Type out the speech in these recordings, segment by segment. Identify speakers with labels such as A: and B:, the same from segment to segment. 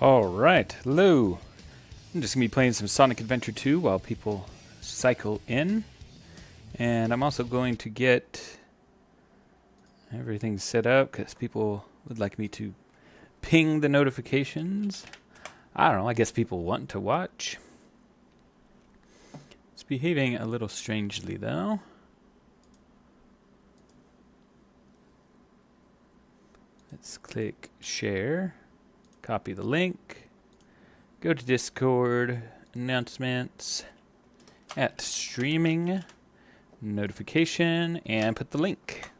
A: Alright, hello. I'm just going to be playing some Sonic Adventure 2 while people cycle in. And I'm also going to get everything set up because people would like me to ping the notifications. I don't know, I guess people want to watch. It's behaving a little strangely though. Let's click share. Copy the link, go to Discord, announcements, at streaming, notification, and put the link.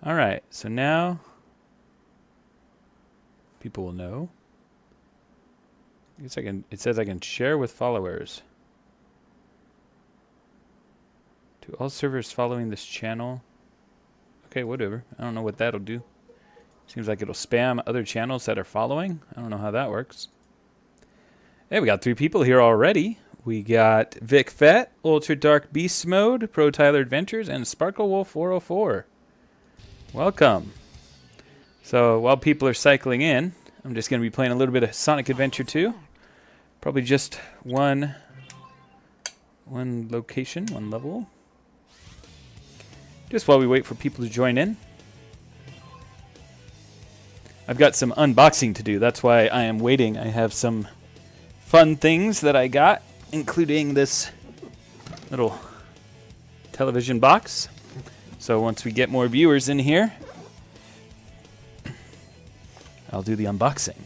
A: Alright, so now people will know. I guess it says I can share with followers. To all servers following this channel. Okay, whatever. I don't know what that'll do. Seems like it'll spam other channels that are following. I don't know how that works. Hey, we got 3 people here already. We got Vic Fett, Ultra Dark Beast Mode, Pro Tyler Adventures, and Sparkle Wolf 404. Welcome. So while people are cycling in, I'm just going to be playing a little bit of Sonic Adventure 2. Probably just one location, one level. Just while we wait for people to join in. I've got some unboxing to do. That's why I am waiting. I have some fun things that I got, including this little television box. So once we get more viewers in here, I'll do the unboxing.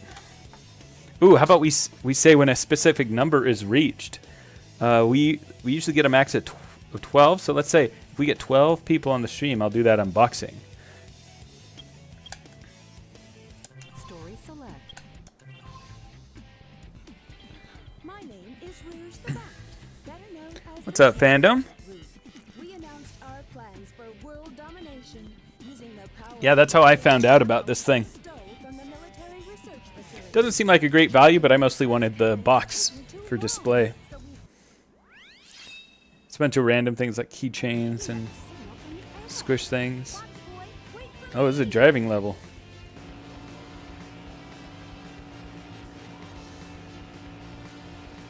A: Ooh, how about we say when a specific number is reached? We usually get a max at 12. So let's say if we get 12 people on the stream, I'll do that unboxing. What's up, fandom? Yeah, that's how I found out about this thing. Doesn't seem like a great value, but I mostly wanted the box for display. It's a bunch of random things like keychains and squish things. Oh, this is a driving level.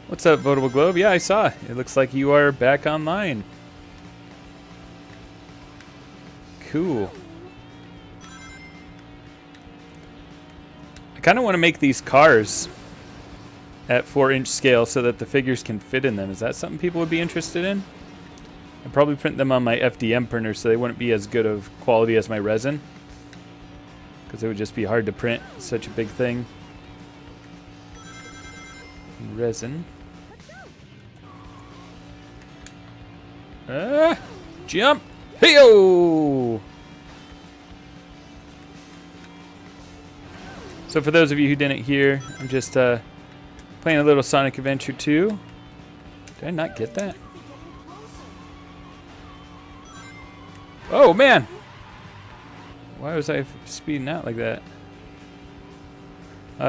A: What's up, Votable Globe? Yeah, I saw. It looks like you are back online. Cool. I kind of want to make these cars at 4-inch scale so that the figures can fit in them. Is that something people would be interested in? I'd probably print them on my FDM printer so they wouldn't be as good of quality as my resin. Because it would just be hard to print such a big thing. Resin. Jump! Hey-o! So for those of you who didn't hear, I'm just playing a little Sonic Adventure 2. Did I not get that? Oh, man! Why was I speeding out like that?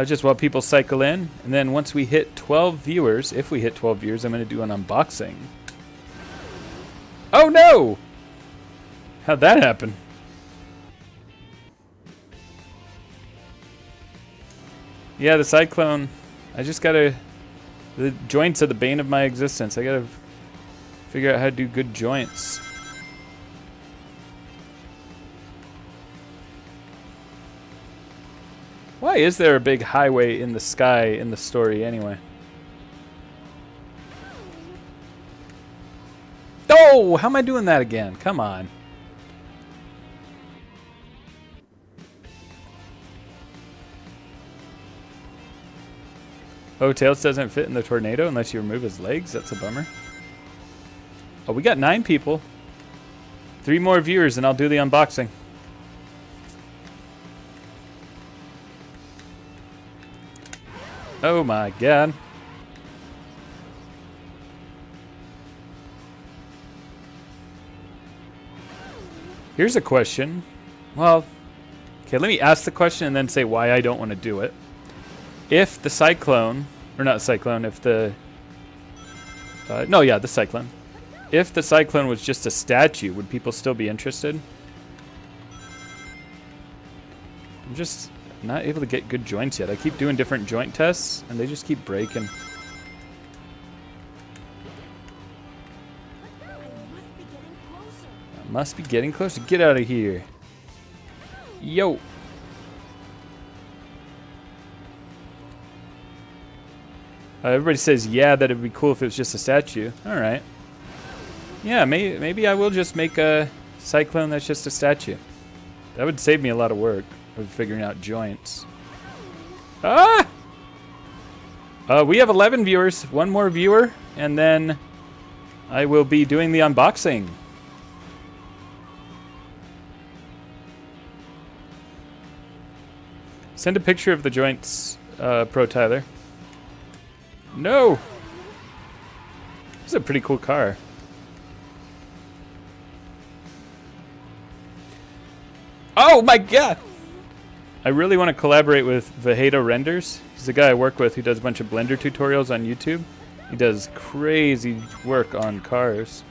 A: Just while people cycle in. And then once we hit 12 viewers, if we hit 12 viewers, I'm going to do an unboxing. Oh no! How'd that happen? Yeah, the cyclone. I just gotta... The joints are the bane of my existence. I gotta figure out how to do good joints. Why is there a big highway in the sky in the story anyway? Oh, how am I doing that again? Come on. Oh, Tails doesn't fit in the tornado unless you remove his legs? That's a bummer. Oh, we got 9 people. 3 more viewers and I'll do the unboxing. Oh my god. Here's a question. Well, okay, let me ask the question and then say why I don't want to do it. If the cyclone, or not cyclone, if the... no, yeah, the cyclone. If the cyclone was just a statue, would people still be interested? I'm just I'm not able to get good joints yet. I keep doing different joint tests, and they just keep breaking. I must be getting closer. Get out of here. Yo. Everybody says, yeah, that it'd be cool if it was just a statue. Alright. Yeah, maybe I will just make a cyclone that's just a statue. That would save me a lot of work of figuring out joints. Ah! We have 11 viewers. One more viewer, and then I will be doing the unboxing. Send a picture of the joints, Pro Tyler. No! This is a pretty cool car. Oh my god! I really want to collaborate with Vejado Renders. He's a guy I work with who does a bunch of Blender tutorials on YouTube. He does crazy work on cars.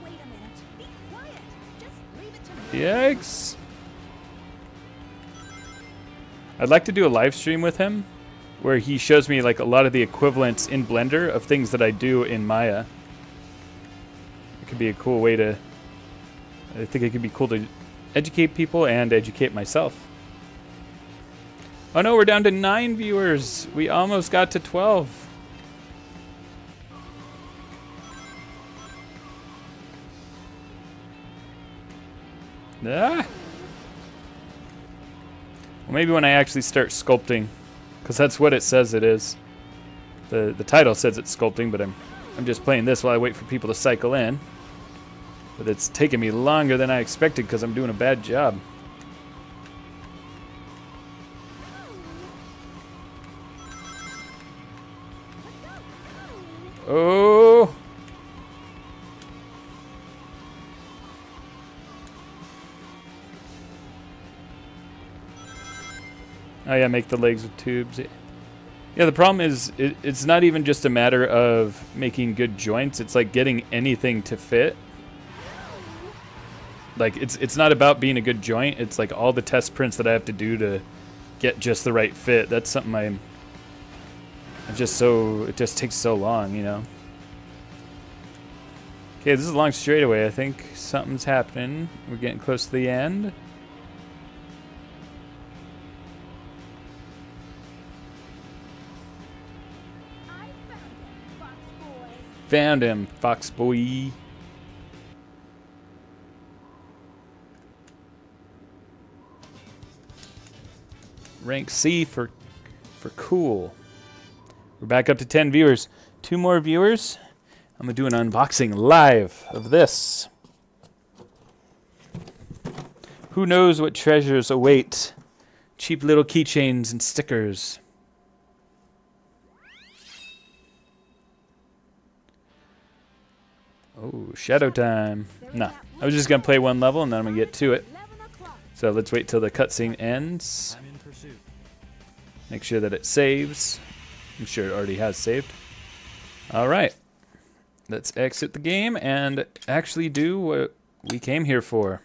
B: Wait a minute. Be quiet. Just leave it to me.
A: Yikes. I'd like to do a live stream with him where he shows me like a lot of the equivalents in Blender of things that I do in Maya. It could be a cool way to... I think it could be cool to educate people and educate myself. Oh no, we're down to 9 viewers. We almost got to 12. Ah. Well, maybe when I actually start sculpting, because that's what it says it is. The title says it's sculpting, but I'm just playing this while I wait for people to cycle in. But it's taking me longer than I expected because I'm doing a bad job. Oh! Oh yeah, make the legs with tubes. Yeah, the problem is it's not even just a matter of making good joints. It's like getting anything to fit. Like, it's not about being a good joint. It's like all the test prints that I have to do to get just the right fit. That's something it just takes so long, you know. Okay, this is a long straightaway. I think something's happening. We're getting close to the end.
B: I found him, Fox Boy.
A: Found him, Fox Boy. Rank C for cool. We're back up to 10 viewers. 2 more viewers. I'm going to do an unboxing live of this. Who knows what treasures await? Cheap little keychains and stickers. Oh, shadow time. Nah, I was just going to play one level and then I'm going to get to it. So let's wait till the cutscene ends. Make sure that it saves. I'm sure it already has saved. Alright. Let's exit the game and actually do what we came here for.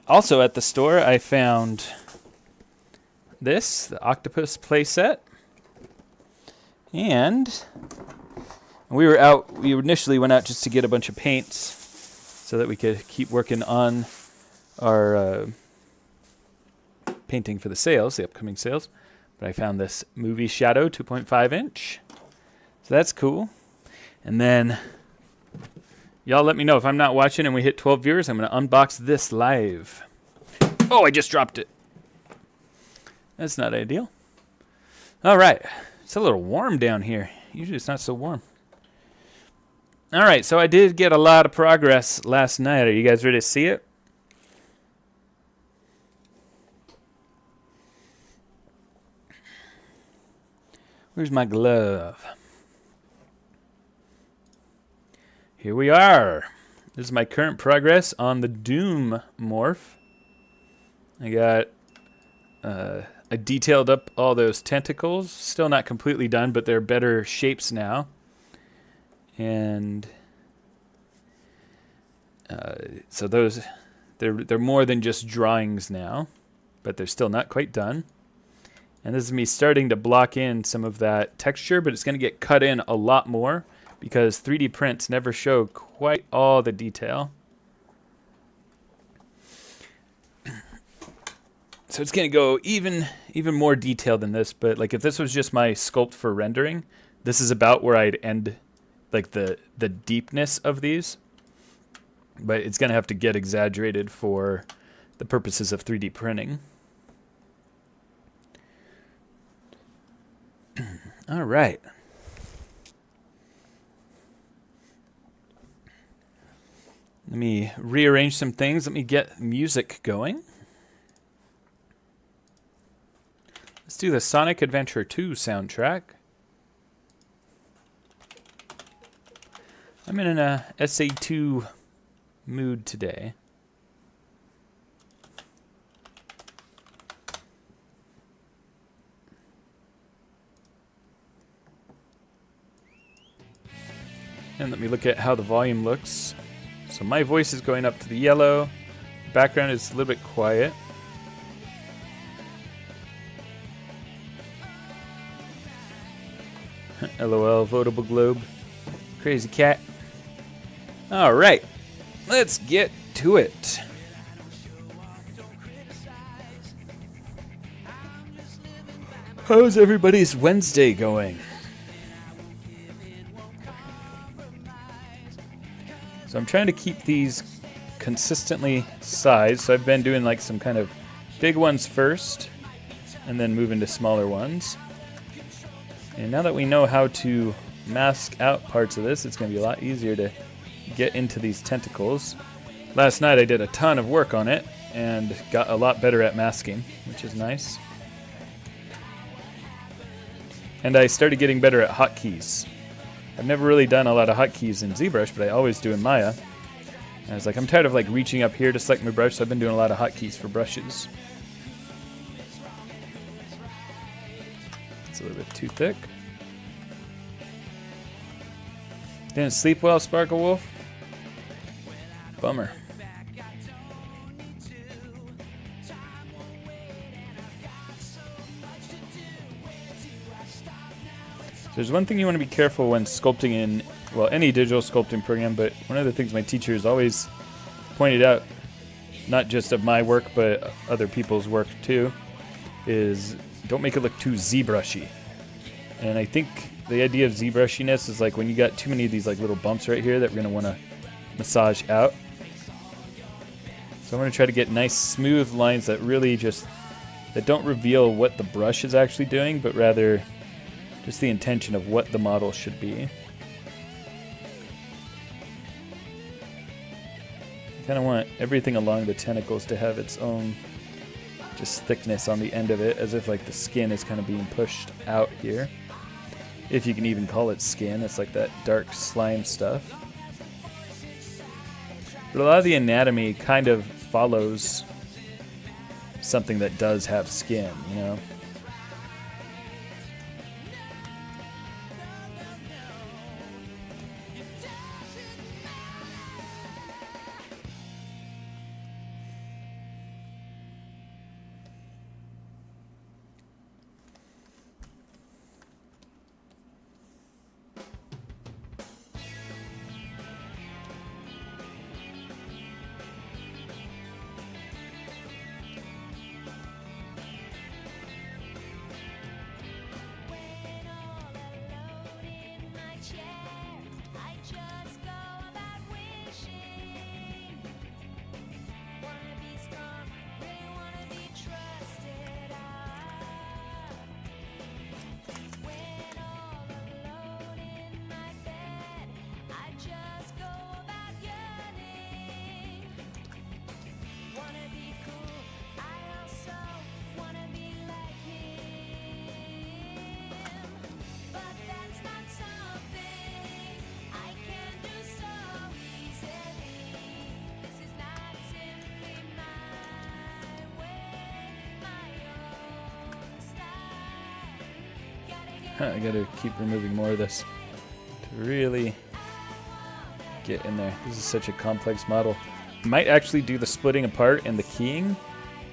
A: Also at the store I found this, the octopus playset. And we initially went out just to get a bunch of paints so that we could keep working on our painting for the sales, the upcoming sales. But I found this movie shadow 2.5 inch. So that's cool. And then y'all let me know if I'm not watching and we hit 12 viewers, I'm going to unbox this live. Oh, I just dropped it. That's not ideal. All right. It's a little warm down here. Usually it's not so warm. All right, so I did get a lot of progress last night. Are you guys ready to see it? Where's my glove? Here we are. This is my current progress on the Doom morph. I got I detailed up all those tentacles. Still not completely done, but they're better shapes now. And so those, they're more than just drawings now, but they're still not quite done. And this is me starting to block in some of that texture, but it's going to get cut in a lot more because 3D prints never show quite all the detail. So it's going to go even more detailed than this, but like if this was just my sculpt for rendering, this is about where I'd end like the deepness of these. But it's going to have to get exaggerated for the purposes of 3D printing. All right. Let me rearrange some things. Let me get music going. Let's do the Sonic Adventure 2 soundtrack. I'm in an SA2 mood today. And let me look at how the volume looks. So my voice is going up to the yellow. Background is a little bit quiet. LOL, votable globe. Crazy cat. All right, let's get to it. How's everybody's Wednesday going? So I'm trying to keep these consistently sized. So I've been doing like some kind of big ones first and then moving to smaller ones. And now that we know how to mask out parts of this, it's going to be a lot easier to get into these tentacles. Last night I did a ton of work on it and got a lot better at masking, which is nice. And I started getting better at hotkeys. I've never really done a lot of hotkeys in ZBrush, but I always do in Maya. And I was like, I'm tired of like reaching up here to select my brush, so I've been doing a lot of hotkeys for brushes. It's a little bit too thick. Didn't sleep well, Sparkle Wolf? Bummer. So there's one thing you want to be careful when sculpting in, well, any digital sculpting program, but one of the things my teachers always pointed out, not just of my work, but other people's work too, is don't make it look too ZBrushy. And I think the idea of ZBrushiness is like when you got too many of these like little bumps right here that we're going to want to massage out. So I'm going to try to get nice smooth lines that really just, that don't reveal what the brush is actually doing, but rather just the intention of what the model should be. I kind of want everything along the tentacles to have its own just thickness on the end of it, as if like the skin is kind of being pushed out here. If you can even call it skin, it's like that dark slime stuff. But a lot of the anatomy kind of follows something that does have skin, you know? I gotta keep removing more of this to really get in there. This is such a complex model. I might actually do the splitting apart and the keying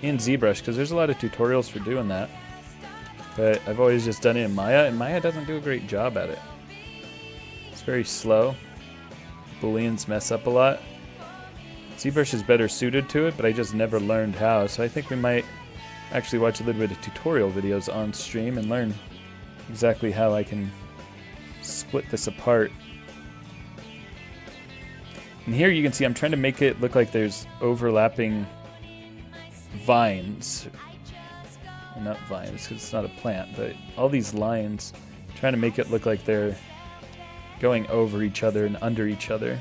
A: in ZBrush, because there's a lot of tutorials for doing that. But I've always just done it in Maya, and Maya doesn't do a great job at it. It's very slow. Booleans mess up a lot. ZBrush is better suited to it, but I just never learned how, so I think we might actually watch a little bit of tutorial videos on stream and learn exactly how I can split this apart. And here you can see I'm trying to make it look like there's overlapping vines. Well, not vines, because it's not a plant, but all these lines, trying to make it look like they're going over each other and under each other.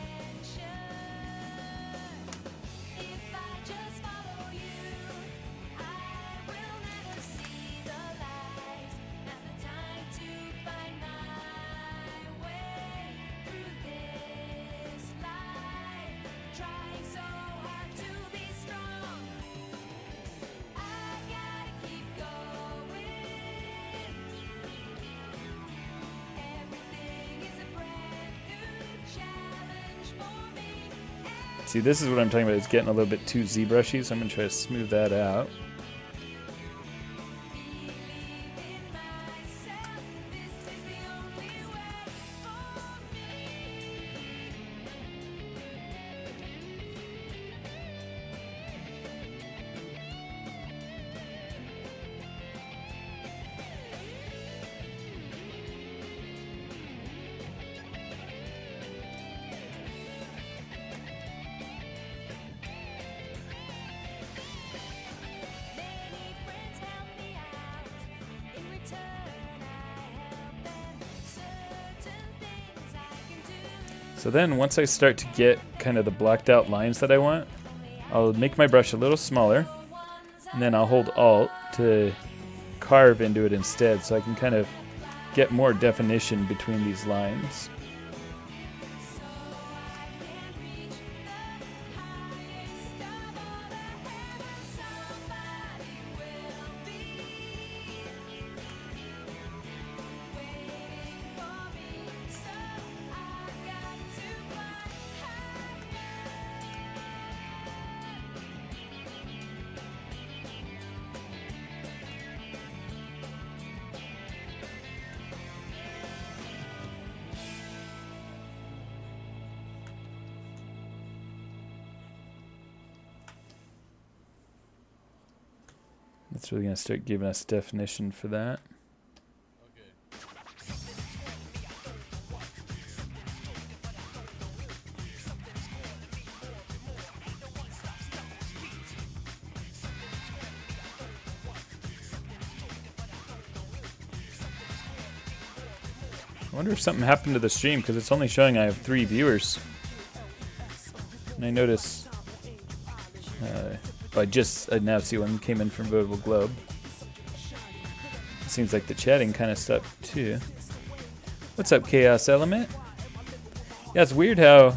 A: See, this is what I'm talking about. It's getting a little bit too ZBrushy, so I'm going to try to smooth that out. So then once I start to get kind of the blocked out lines that I want, I'll make my brush a little smaller, and then I'll hold Alt to carve into it instead, so I can kind of get more definition between these lines. That's really going to start giving us definition for that. I wonder if something happened to the stream, because it's only showing I have 3 viewers. And I notice I now see one came in from Votable Globe. It seems like the chatting kind of stopped too. What's up, Chaos Element? Yeah, it's weird how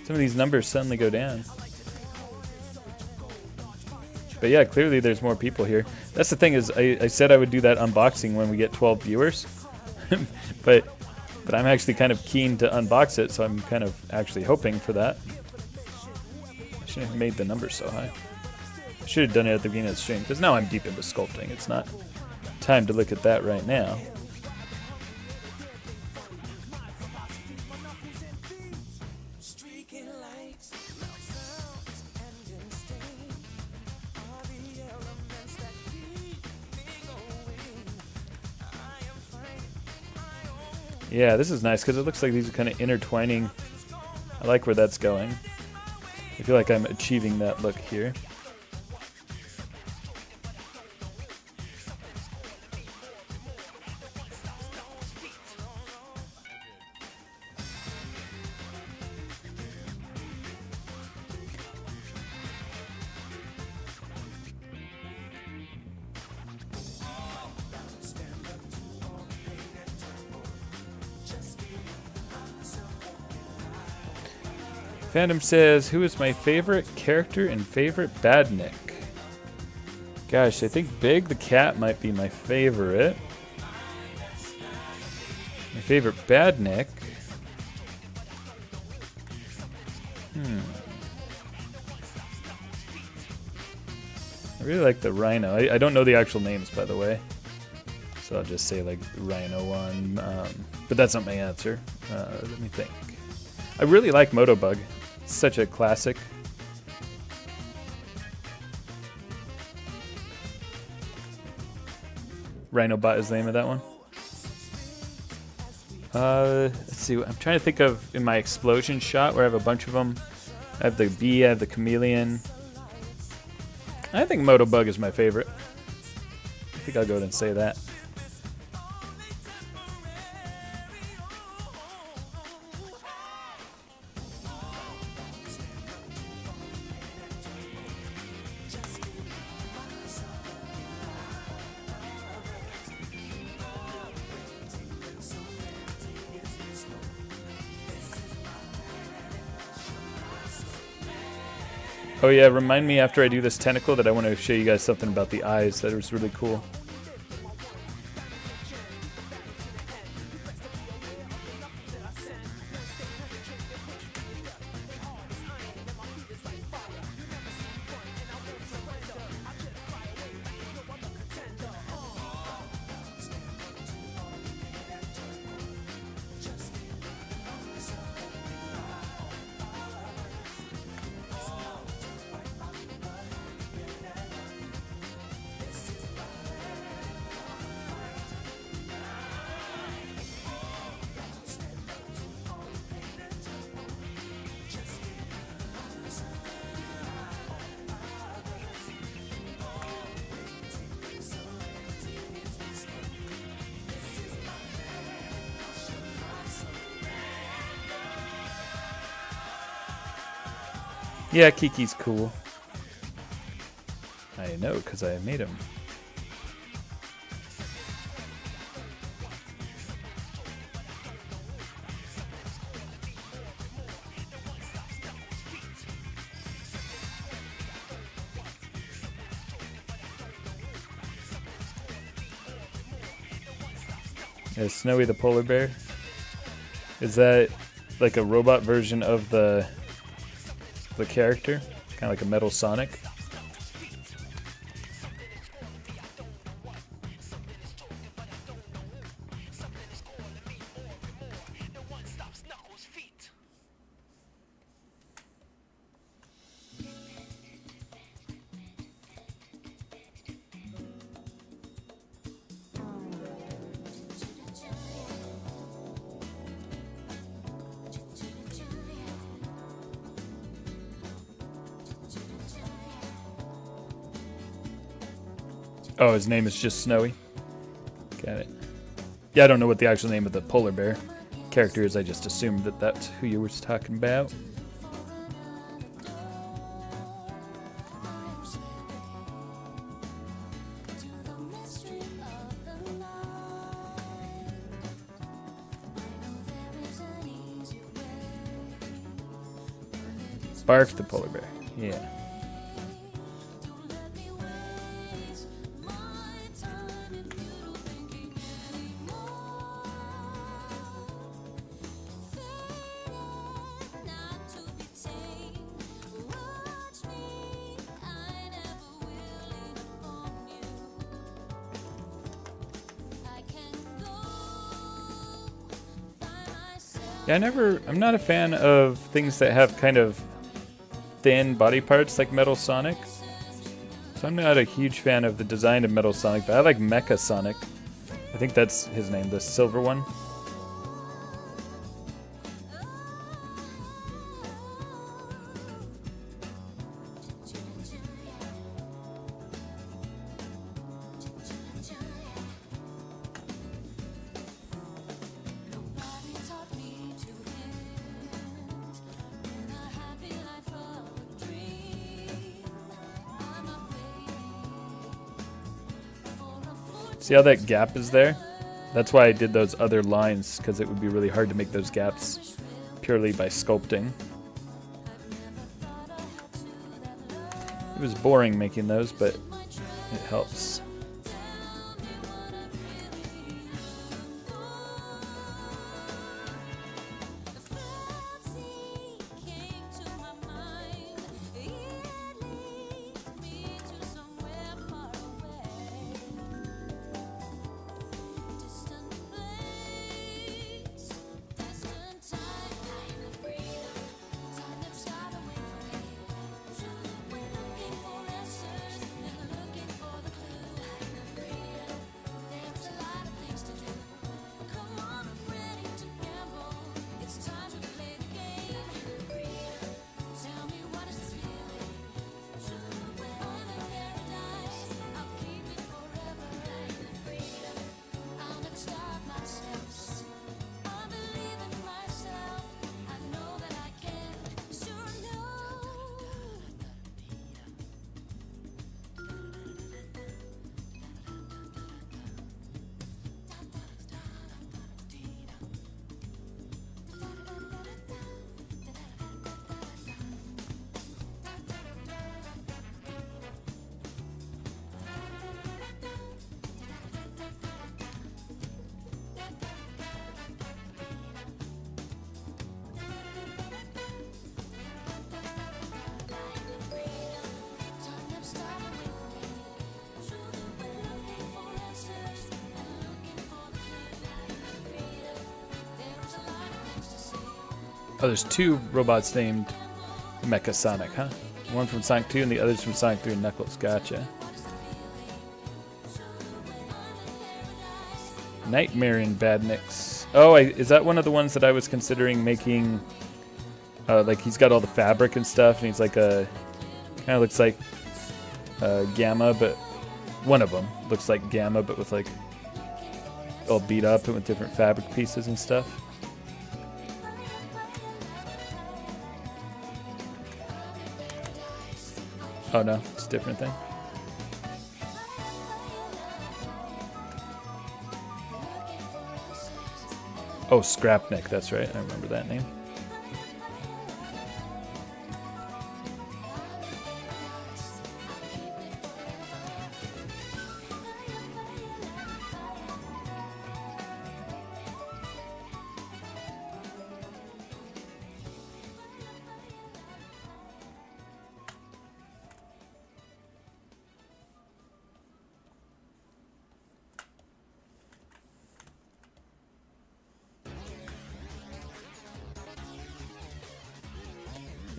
A: some of these numbers suddenly go down. But yeah, clearly there's more people here. That's the thing, is I said I would do that unboxing when we get 12 viewers. but I'm actually kind of keen to unbox it, so I'm kind of actually hoping for that. I shouldn't have made the numbers so high. I should have done it at the beginning of the stream, because now I'm deep into sculpting. It's not time to look at that right now. Yeah, this is nice because it looks like these are kind of intertwining. I like where that's going. I feel like I'm achieving that look here. Phantom says, who is my favorite character and favorite badnik? Gosh, I think Big the Cat might be my favorite. My favorite badnik. I really like the Rhino. I don't know the actual names, by the way. So I'll just say like Rhino one. But that's not my answer. Let me think. I really like Motobug. It's such a classic. Rhinobot is the name of that one. Let's see. I'm trying to think of in my explosion shot where I have a bunch of them. I have the bee, I have the chameleon. I think Motobug is my favorite. I think I'll go ahead and say that. Oh yeah, remind me after I do this tentacle that I want to show you guys something about the eyes that was really cool. Yeah, Kiki's cool. I know, because I made him. Is Snowy the polar bear? Is that like a robot version of the character? Kind of like a Metal Sonic? Oh, his name is just Snowy. Got it. Yeah, I don't know what the actual name of the polar bear character is. I just assumed that that's who you were talking about. Bark the polar bear. Yeah. Yeah, I'm not a fan of things that have kind of thin body parts like Metal Sonic. So I'm not a huge fan of the design of Metal Sonic, but I like Mecha Sonic. I think that's his name, the silver one. See how that gap is there? That's why I did those other lines, because it would be really hard to make those gaps purely by sculpting. It was boring making those, but it helps. Oh, there's two robots named Mecha Sonic, huh? One from Sonic 2 and the other's from Sonic 3 and Knuckles. Gotcha. Nightmare in Badniks. Oh, is that one of the ones that I was considering making? Like he's got all the fabric and stuff, and he's like a kind of looks like Gamma, but one of them looks like Gamma, but with like all beat up and with different fabric pieces and stuff. Oh no, it's a different thing. Oh, Scrapnik, that's right. I remember that name.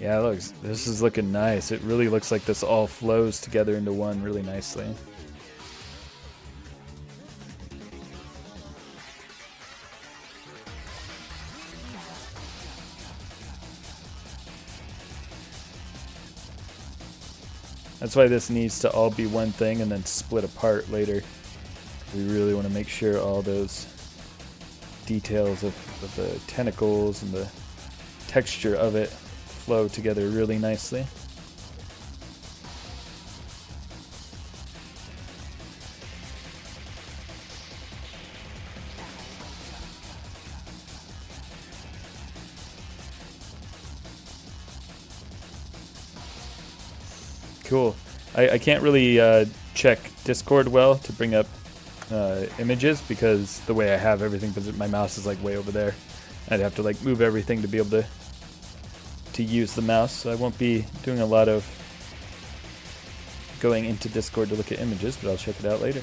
A: Yeah, this is looking nice. It really looks like this all flows together into one really nicely. That's why this needs to all be one thing and then split apart later. We really want to make sure all those details of the tentacles and the texture of it flow together really nicely. Cool. I can't really check Discord well to bring up images because the way I have everything, because my mouse is like way over there. I'd have to like move everything to be able to use the mouse, so I won't be doing a lot of going into Discord to look at images, but I'll check it out later.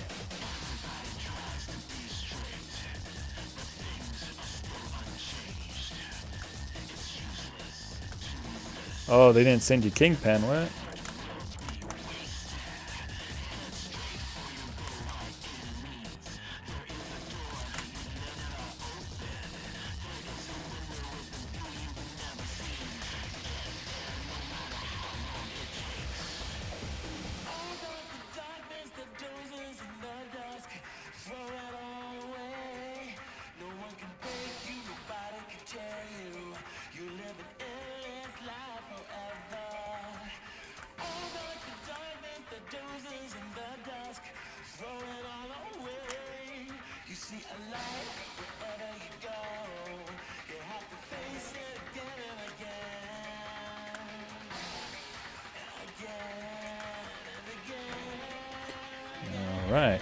A: Oh, they didn't send you Kingpin, what? Right.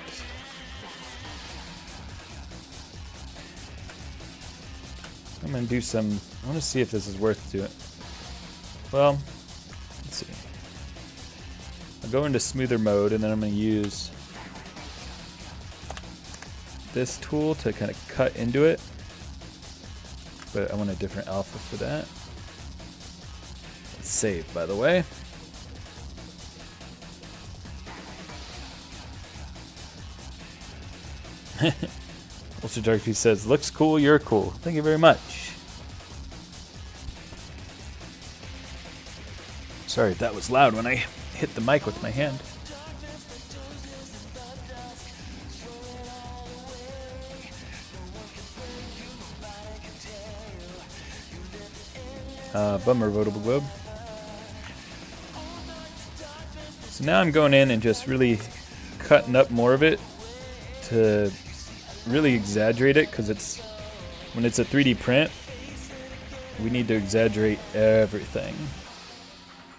A: I'm going to do some... I want to see if this is worth doing. Well, let's see. I'll go into smoother mode, and then I'm going to use this tool to kind of cut into it. But I want a different alpha for that. Let's save, by the way. Ultra Dark Piece says, looks cool, you're cool. Thank you very much. Sorry if that was loud when I hit the mic with my hand. Bummer, Votable Globe. So now I'm going in and just really cutting up more of it to really exaggerate it, because it's when it's a 3D print, we need to exaggerate everything,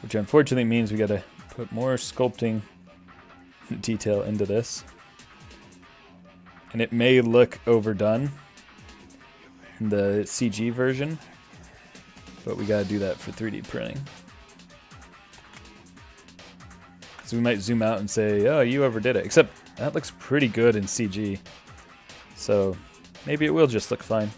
A: which unfortunately means we got to put more sculpting detail into this, and it may look overdone in the CG version, but we got to do that for 3D printing. So we might zoom out and say, oh, you overdid it, except that looks pretty good in CG. So maybe it will just look fine.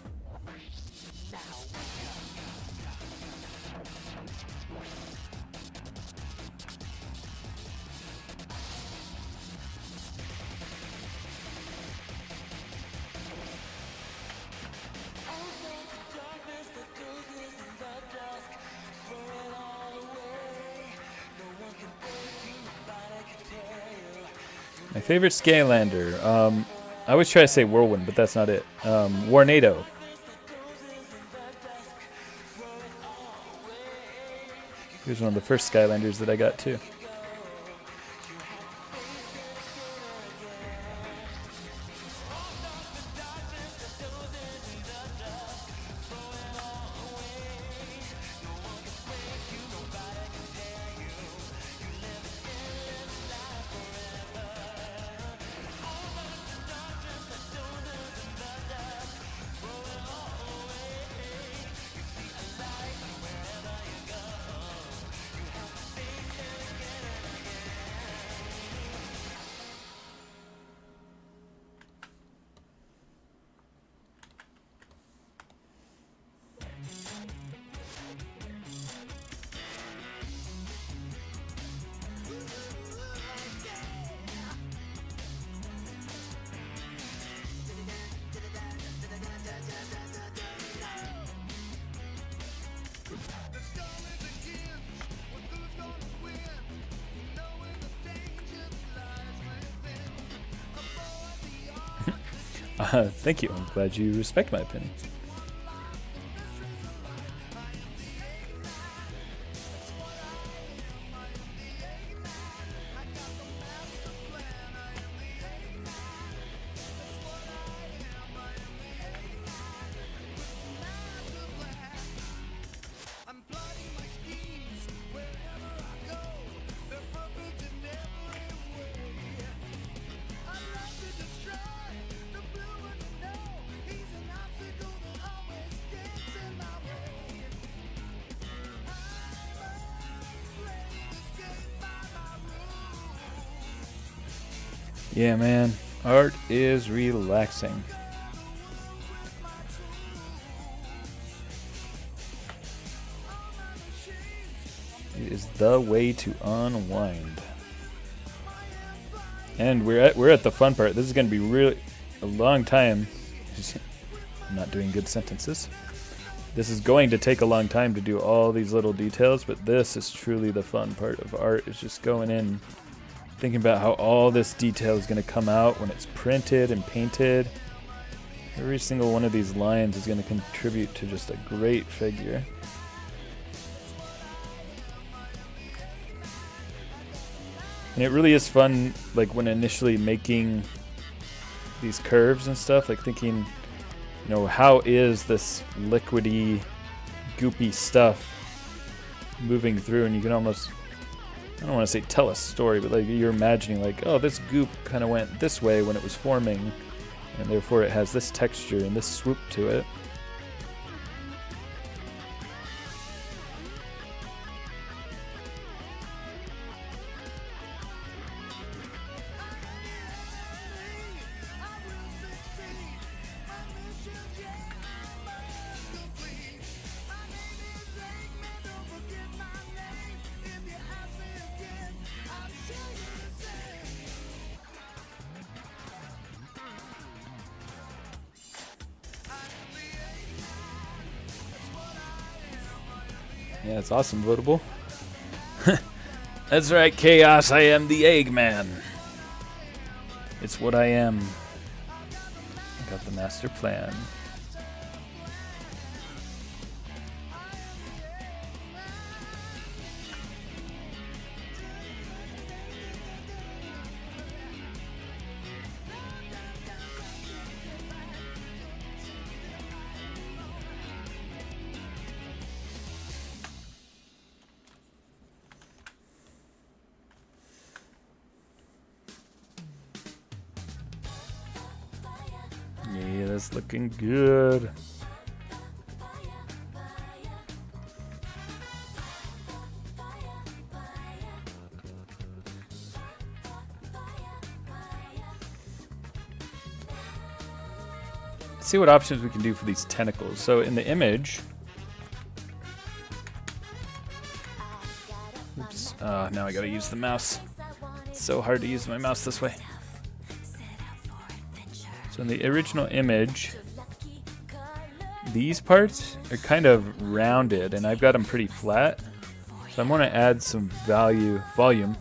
A: My favorite Scalander. I always try to say Whirlwind, but that's not it. Warnado. He was one of the first Skylanders that I got too. Thank you. I'm glad you respect my opinion. Yeah, man. Art is relaxing. It is the way to unwind. And we're at the fun part. This is going to be really a long time. I'm not doing good sentences. This is going to take a long time to do all these little details, but this is truly the fun part of art, is just going in, thinking about how all this detail is going to come out when it's printed and painted. Every single one of these lines is going to contribute to just a great figure. And it really is fun, like when initially making these curves and stuff, like thinking, you know, how is this liquidy, goopy stuff moving through? And you can almost, I don't want to say tell a story, but like you're imagining like, oh, this goop kind of went this way when it was forming, and therefore it has this texture and this swoop to it. Yeah, it's awesome, Votable. That's right, Chaos, I am the Eggman. It's what I am. I got the master plan. Yeah, that's looking good. Let's see what options we can do for these tentacles. So in the image, oops, now I gotta use the mouse. It's so hard to use my mouse this way. So in the original image, these parts are kind of rounded, and I've got them pretty flat. So I'm going to add some volume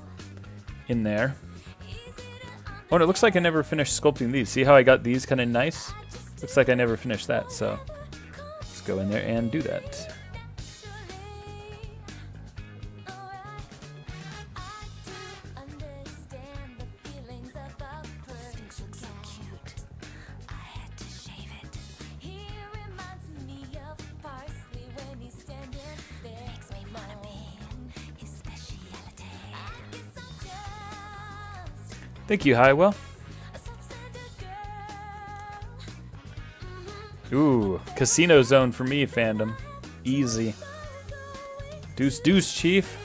A: in there. Oh, and it looks like I never finished sculpting these. See how I got these kind of nice? Looks like I never finished that, so let's go in there and do that. Thank you, Highwell. Ooh, casino zone for me, fandom. Easy. Deuce, deuce, chief.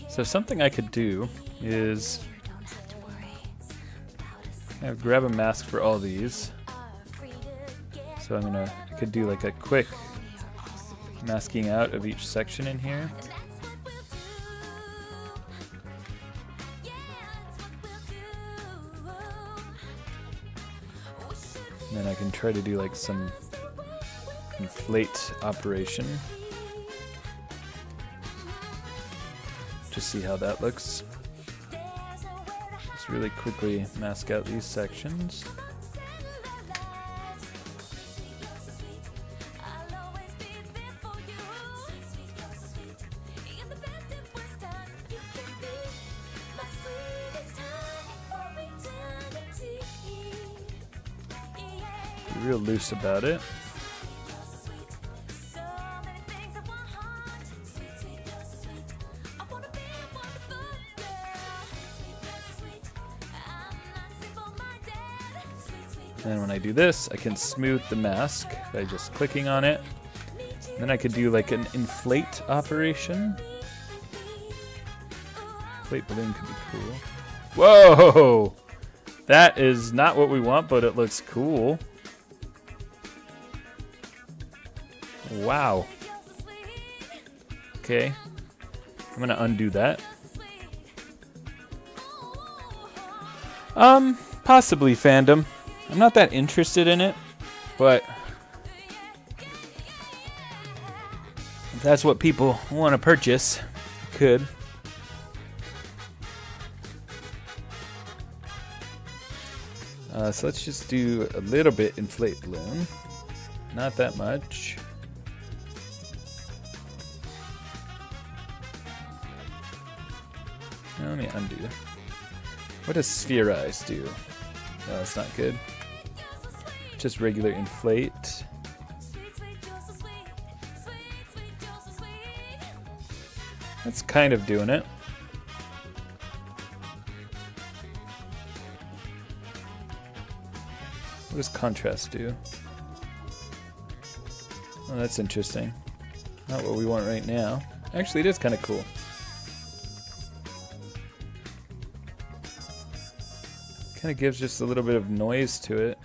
A: So something I could do is kind of grab a mask for all these. So I could do like a quick masking out of each section in here. And then I can try to do like some inflate operation. Just see how that looks. Just really quickly mask out these sections. Be real loose about it. And when I do this, I can smooth the mask by just clicking on it. And then I could do like an inflate operation. Inflate balloon could be cool. Whoa! That is not what we want, but it looks cool. Wow. Okay. I'm gonna undo that. Possibly, fandom. I'm not that interested in it, but if that's what people want to purchase, I could. So let's just do a little bit inflate balloon. Not that much. Now let me undo. What does spherize do? No, that's not good. Just regular inflate. That's kind of doing it. What does contrast do? Oh, that's interesting. Not what we want right now. Actually, it is kind of cool. Kind of gives just a little bit of noise to it.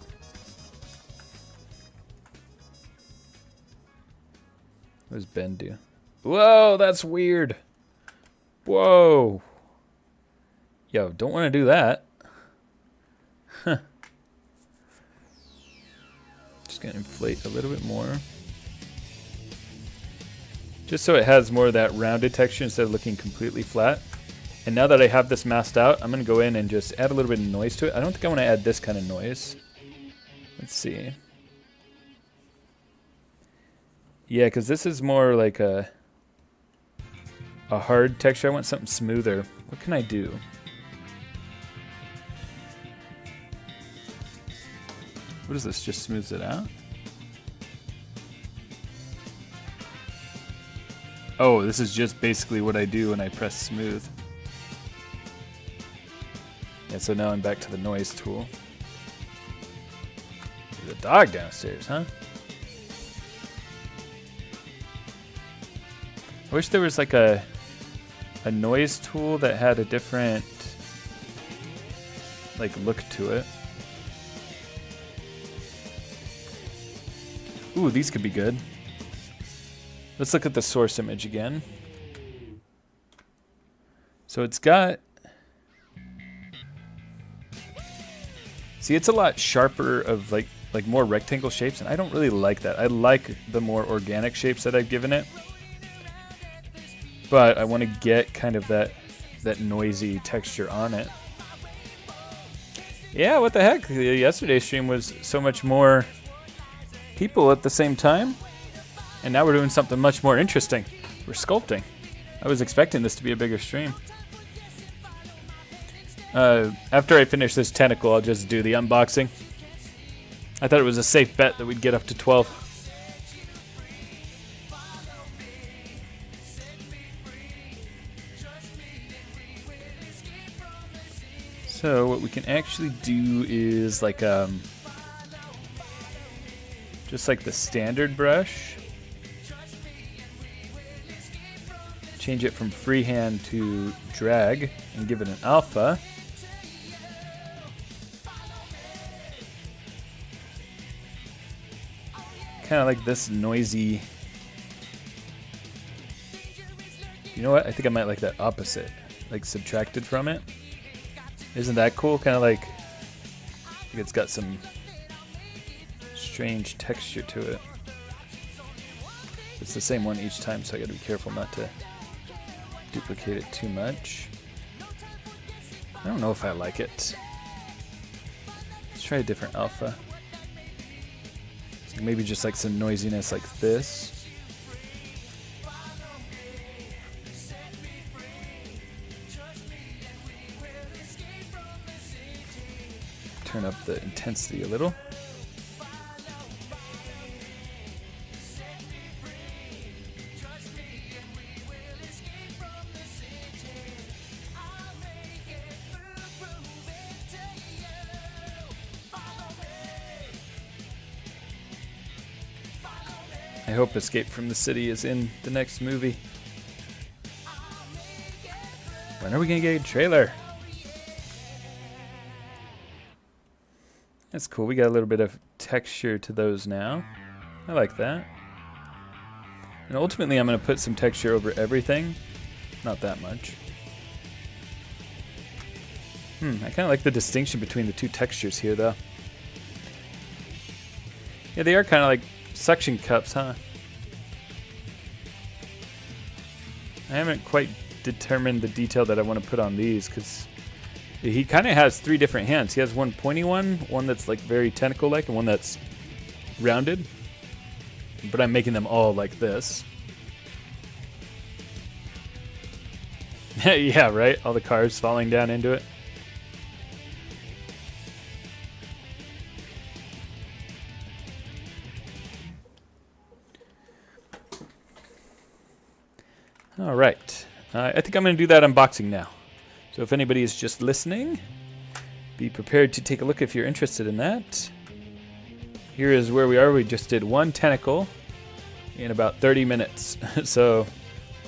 A: What does Ben do? Whoa, that's weird. Whoa. Yo, don't want to do that. Huh. Just gonna inflate a little bit more. Just so it has more of that rounded texture instead of looking completely flat. And now that I have this masked out, I'm going to go in and just add a little bit of noise to it. I don't think I want to add this kind of noise. Let's see. Yeah, because this is more like a hard texture. I want something smoother. What can I do? What is this? Just smooths it out? Oh, this is just basically what I do when I press smooth. Yeah, so now I'm back to the noise tool. There's a dog downstairs, huh? I wish there was like a noise tool that had a different like look to it. Ooh, these could be good. Let's look at the source image again. So it's got... See, it's a lot sharper of like more rectangle shapes, and I don't really like that. I like the more organic shapes that I've given it. But I want to get kind of that noisy texture on it. Yeah, what the heck? Yesterday's stream was so much more people at the same time. And now we're doing something much more interesting. We're sculpting. I was expecting this to be a bigger stream. After I finish this tentacle, I'll just do the unboxing. I thought it was a safe bet that we'd get up to 12. So what we can actually do is like just like the standard brush. Change it from freehand to drag and give it an alpha. Kind of like this noisy. You know what? I think I might like that opposite, like subtracted from it. Isn't that cool? Kind of like it's got some strange texture to it. It's the same one each time, so I gotta be careful not to duplicate it too much. I don't know if I like it. Let's try a different alpha. Maybe just like some noisiness like this. Turn up the intensity a little. I hope Escape from the City is in the next movie. When are we gonna get a trailer? That's cool. We got a little bit of texture to those now. I like that. And ultimately, I'm going to put some texture over everything. Not that much. I kind of like the distinction between the two textures here, though. Yeah, they are kind of like suction cups, huh? I haven't quite determined the detail that I want to put on these, because he kind of has three different hands. He has one pointy one that's like very tentacle-like, and one that's rounded. But I'm making them all like this. Yeah, right? All the cars falling down into it. All right. I think I'm going to do that unboxing now. So if anybody is just listening, be prepared to take a look if you're interested in that. Here is where we are. We just did one tentacle in about 30 minutes. So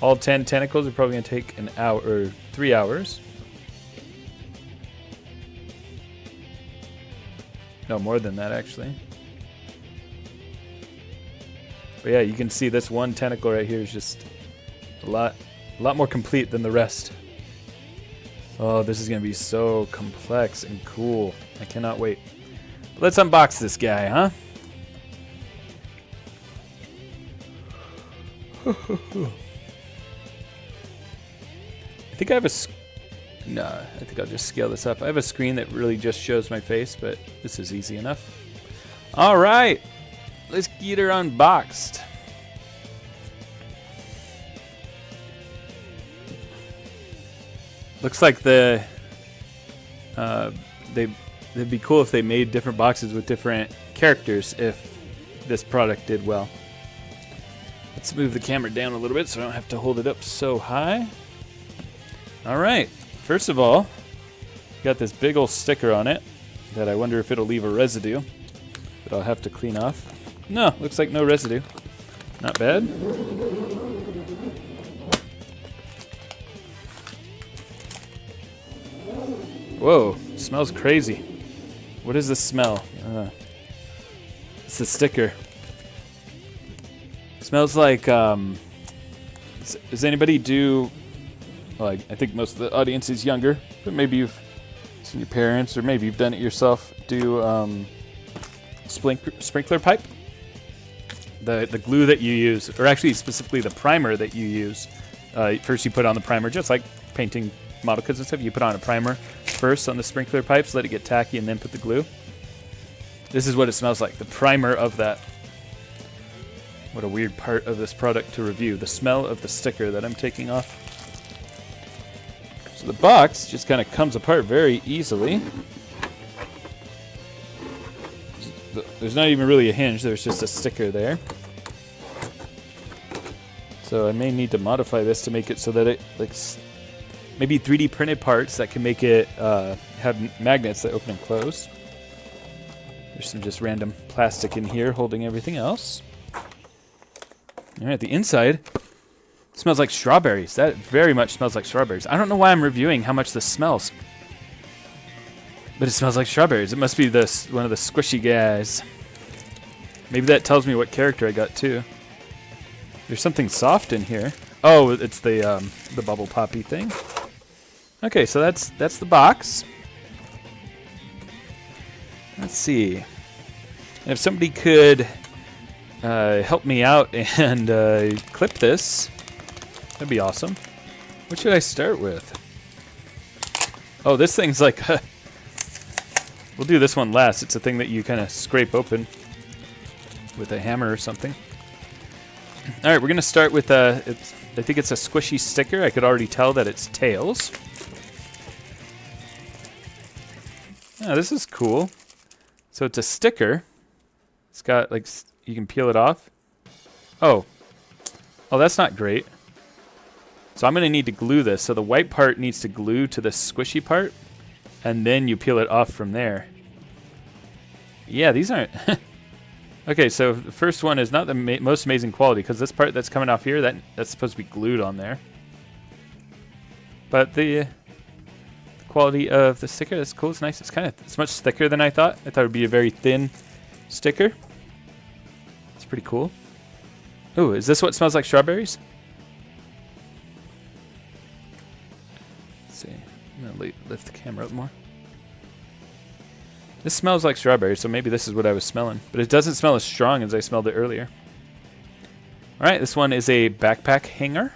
A: all 10 tentacles are probably going to take an hour or 3 hours. No, more than that actually. But yeah, you can see this one tentacle right here is just a lot more complete than the rest. Oh, this is going to be so complex and cool. I cannot wait. But let's unbox this guy, huh? I think I have no, I think I'll just scale this up. I have a screen that really just shows my face, but this is easy enough. All right. Let's get her unboxed. Looks like they'd be cool if they made different boxes with different characters if this product did well. Let's move the camera down a little bit so I don't have to hold it up so high. All right, first of all, got this big old sticker on it that I wonder if it'll leave a residue that I'll have to clean off. No, looks like no residue. Not bad. Whoa, smells crazy. What is this smell? It's the sticker. Smells like, does anybody do, well, I think most of the audience is younger, but maybe you've seen your parents, or maybe you've done it yourself, do sprinkler pipe? The glue that you use, or actually specifically the primer that you use. First you put on the primer, just like painting model kits and stuff. You put on a primer first on the sprinkler pipes, let it get tacky, and then put the glue. This is what it smells like, the primer of that. What a weird part of this product to review, the smell of the sticker that I'm taking off. So the box just kind of comes apart very easily. There's not even really a hinge, there's just a sticker there. So I may need to modify this to make it so that it, like, maybe 3D printed parts that can make it have magnets that open and close. There's some just random plastic in here holding everything else. Alright, the inside smells like strawberries. That very much smells like strawberries. I don't know why I'm reviewing how much this smells. But it smells like strawberries. It must be this one of the squishy guys. Maybe that tells me what character I got too. There's something soft in here. Oh, it's the bubble poppy thing. Okay, so that's the box. Let's see. And if somebody could help me out and clip this, that'd be awesome. What should I start with? Oh, this thing's like... we'll do this one last. It's a thing that you kind of scrape open with a hammer or something. All right, we're going to start with I think it's a squishy sticker. I could already tell that it's tails. Oh, this is cool. So it's a sticker. It's got, like, you can peel it off. Oh, that's not great. So I'm going to need to glue this. So the white part needs to glue to the squishy part, and then you peel it off from there. Yeah, these aren't... Okay, so the first one is not the most amazing quality, because this part that's coming off here, that's supposed to be glued on there. But the quality of the sticker, that's cool. It's nice. It's much thicker than I thought. I thought it would be a very thin sticker. It's pretty cool. Ooh, is this what smells like strawberries? Let's see. I'm going to lift the camera up more. This smells like strawberries, so maybe this is what I was smelling. But it doesn't smell as strong as I smelled it earlier. Alright, this one is a backpack hanger.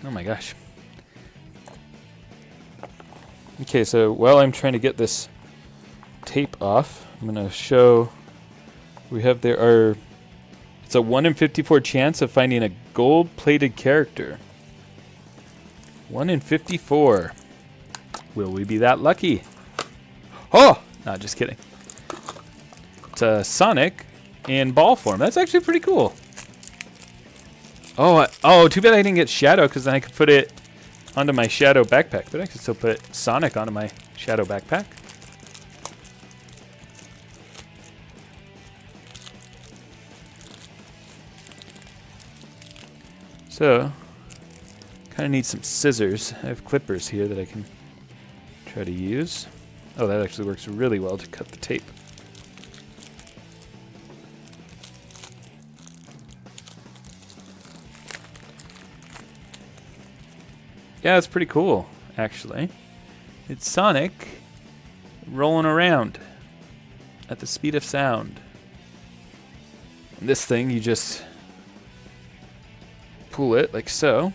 A: Oh my gosh. Okay, so while I'm trying to get this tape off, I'm going to show it's a 1 in 54 chance of finding a gold-plated character. 1 in 54. Will we be that lucky? Oh! No, just kidding. It's a Sonic in ball form. That's actually pretty cool. Oh, too bad I didn't get Shadow, because then I could put it onto my Shadow backpack. But I can still put Sonic onto my Shadow backpack. So, kind of need some scissors. I have clippers here that I can try to use. Oh, that actually works really well to cut the tape. Yeah, it's pretty cool, actually. It's Sonic rolling around at the speed of sound. And this thing, you just pull it like so.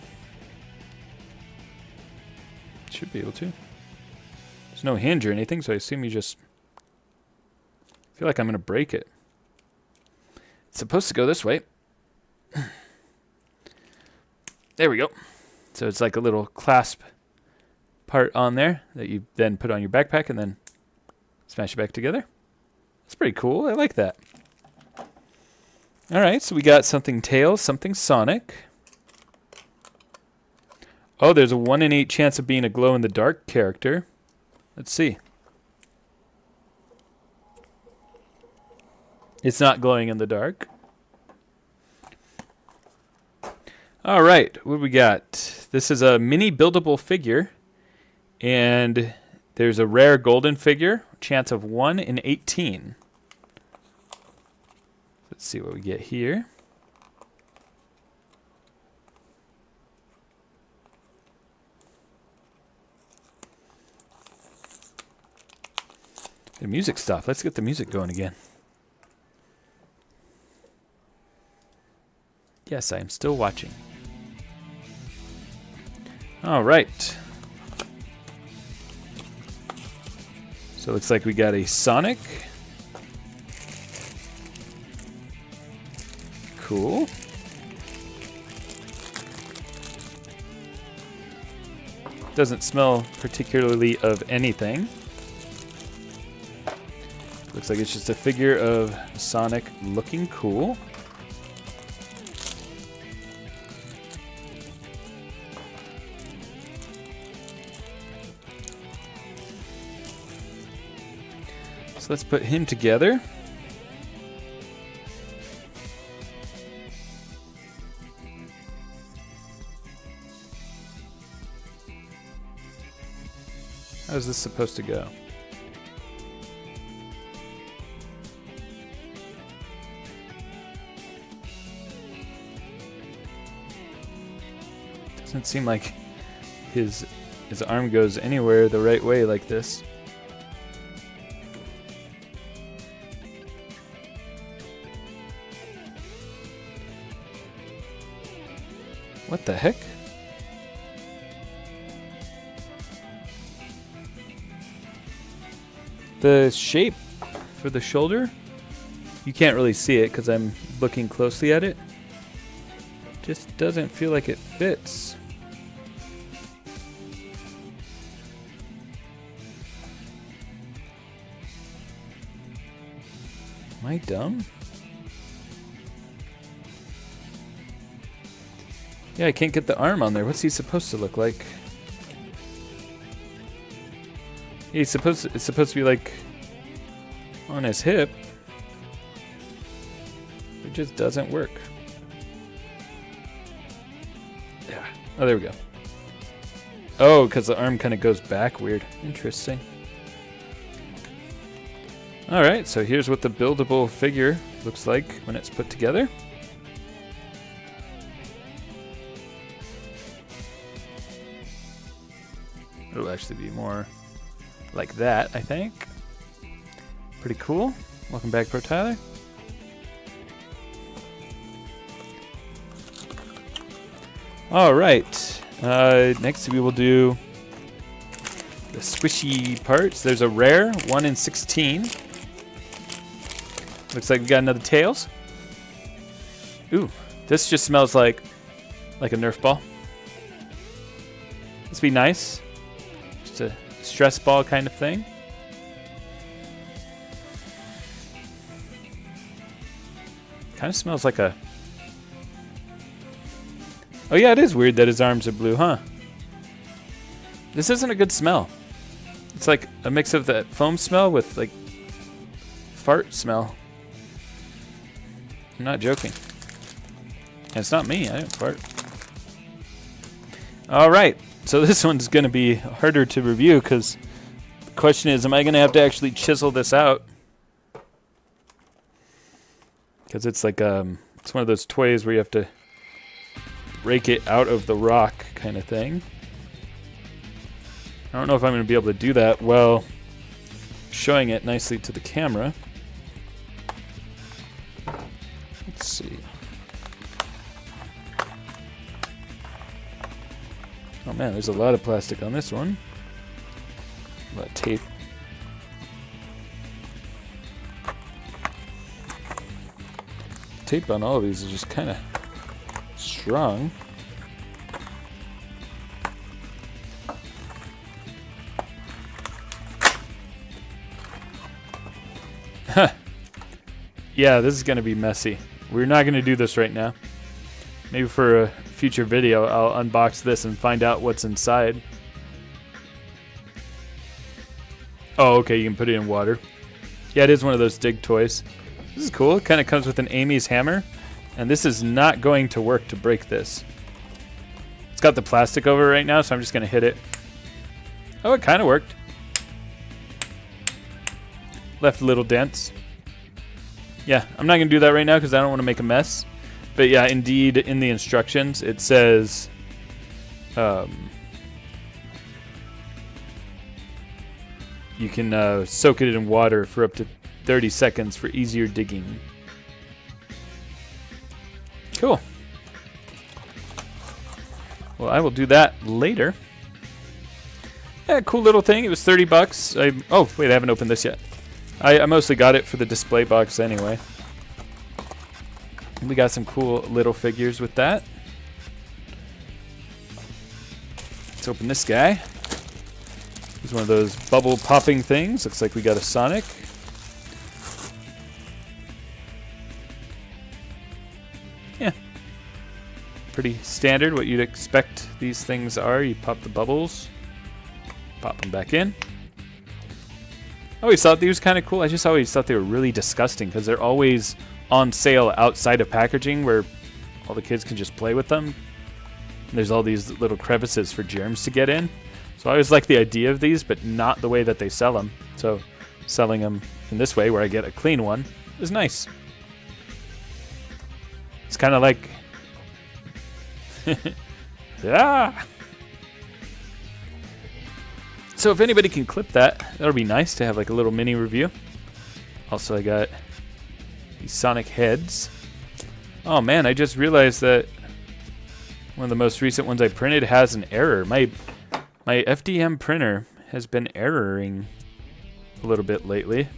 A: Should be able to. There's no hinge or anything, so I assume you just... I feel like I'm going to break it. It's supposed to go this way. There we go. So it's like a little clasp part on there that you then put on your backpack and then smash it back together. That's pretty cool. I like that. All right, so we got something Tails, something Sonic. Oh, there's a 1 in 8 chance of being a glow-in-the-dark character. Let's see. It's not glowing in the dark. All right, what do we got? This is a mini buildable figure, and there's a rare golden figure, chance of 1 in 18. Let's see what we get here. The music stopped. Let's get the music going again. Yes, I am still watching. All right. So it looks like we got a Sonic. Cool. Doesn't smell particularly of anything. Looks like it's just a figure of Sonic looking cool. So let's put him together. How is this supposed to go? Doesn't seem like his arm goes anywhere the right way like this. What the heck? The shape for the shoulder, you can't really see it because I'm looking closely at it. Just doesn't feel like it fits. Am I dumb? Yeah, I can't get the arm on there. What's he supposed to look like? It's supposed to be like on his hip. It just doesn't work. Yeah. Oh, there we go. Oh, because the arm kind of goes back weird. Interesting. All right, so here's what the buildable figure looks like when it's put together. It'll actually be more like that, I think. Pretty cool. Welcome back, Pro Tyler. All right. Next we will do the squishy parts. There's a rare 1 in 16. Looks like we got another Tails. Ooh, this just smells like a Nerf ball. This would be nice. Just a stress ball kind of thing. Kind of smells like a... Oh yeah, it is weird that his arms are blue, huh? This isn't a good smell. It's like a mix of that foam smell with like fart smell. I'm not joking. And it's not me, I didn't fart. Alright, so this one's going to be harder to review because the question is, am I going to have to actually chisel this out? Because it's like, it's one of those toys where you have to rake it out of the rock kind of thing. I don't know if I'm going to be able to do that while showing it nicely to the camera. Let's see. Oh man, there's a lot of plastic on this one. A lot of tape. tape on all of these is just kind of strong. Yeah, this is going to be messy. We're not going to do this right now. Maybe for a future video, I'll unbox this and find out what's inside. Oh, okay, you can put it in water. Yeah, it is one of those dig toys. This is cool. It kind of comes with an Amy's hammer. And this is not going to work to break this. It's got the plastic over it right now, so I'm just going to hit it. Oh, it kind of worked. Left little dents. Yeah, I'm not going to do that right now because I don't want to make a mess. But yeah, indeed, in the instructions, it says... you can soak it in water for up to 30 seconds for easier digging. Cool. Well, I will do that later. Yeah, cool little thing. It was 30 bucks. Oh, wait, I haven't opened this yet. I mostly got it for the display box anyway. We got some cool little figures with that. Let's open this guy. He's one of those bubble popping things. Looks like we got a Sonic. Yeah. Pretty standard, what you'd expect these things are. You pop the bubbles, pop them back in. I always thought these were kind of cool. I just always thought they were really disgusting because they're always on sale outside of packaging where all the kids can just play with them. And there's all these little crevices for germs to get in. So I always like the idea of these, but not the way that they sell them. So selling them in this way where I get a clean one is nice. It's kind of like... yeah. So if anybody can clip that, that'll be nice to have like a little mini review. Also, I got these Sonic heads. Oh man, I just realized that one of the most recent ones I printed has an error. My FDM printer has been erroring a little bit lately.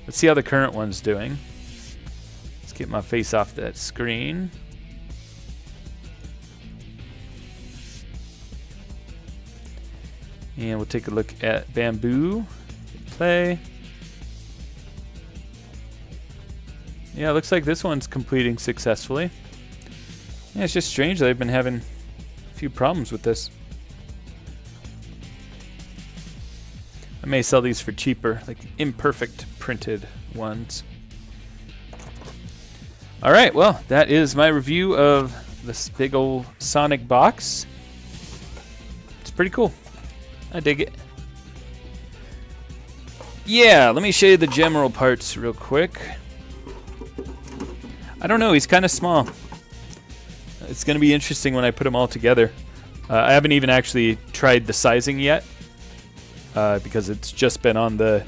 A: Let's see how the current one's doing. Let's get my face off that screen. And we'll take a look at Bamboo. Play. Yeah, it looks like this one's completing successfully. Yeah, it's just strange that I've been having a few problems with this. I may sell these for cheaper, like imperfect printed ones. Alright, well, that is my review of this big old Sonic box. It's pretty cool. I dig it. Yeah, let me show you the general parts real quick. I don't know, he's kind of small. It's going to be interesting when I put them all together. I haven't even actually tried the sizing yet because it's just been on the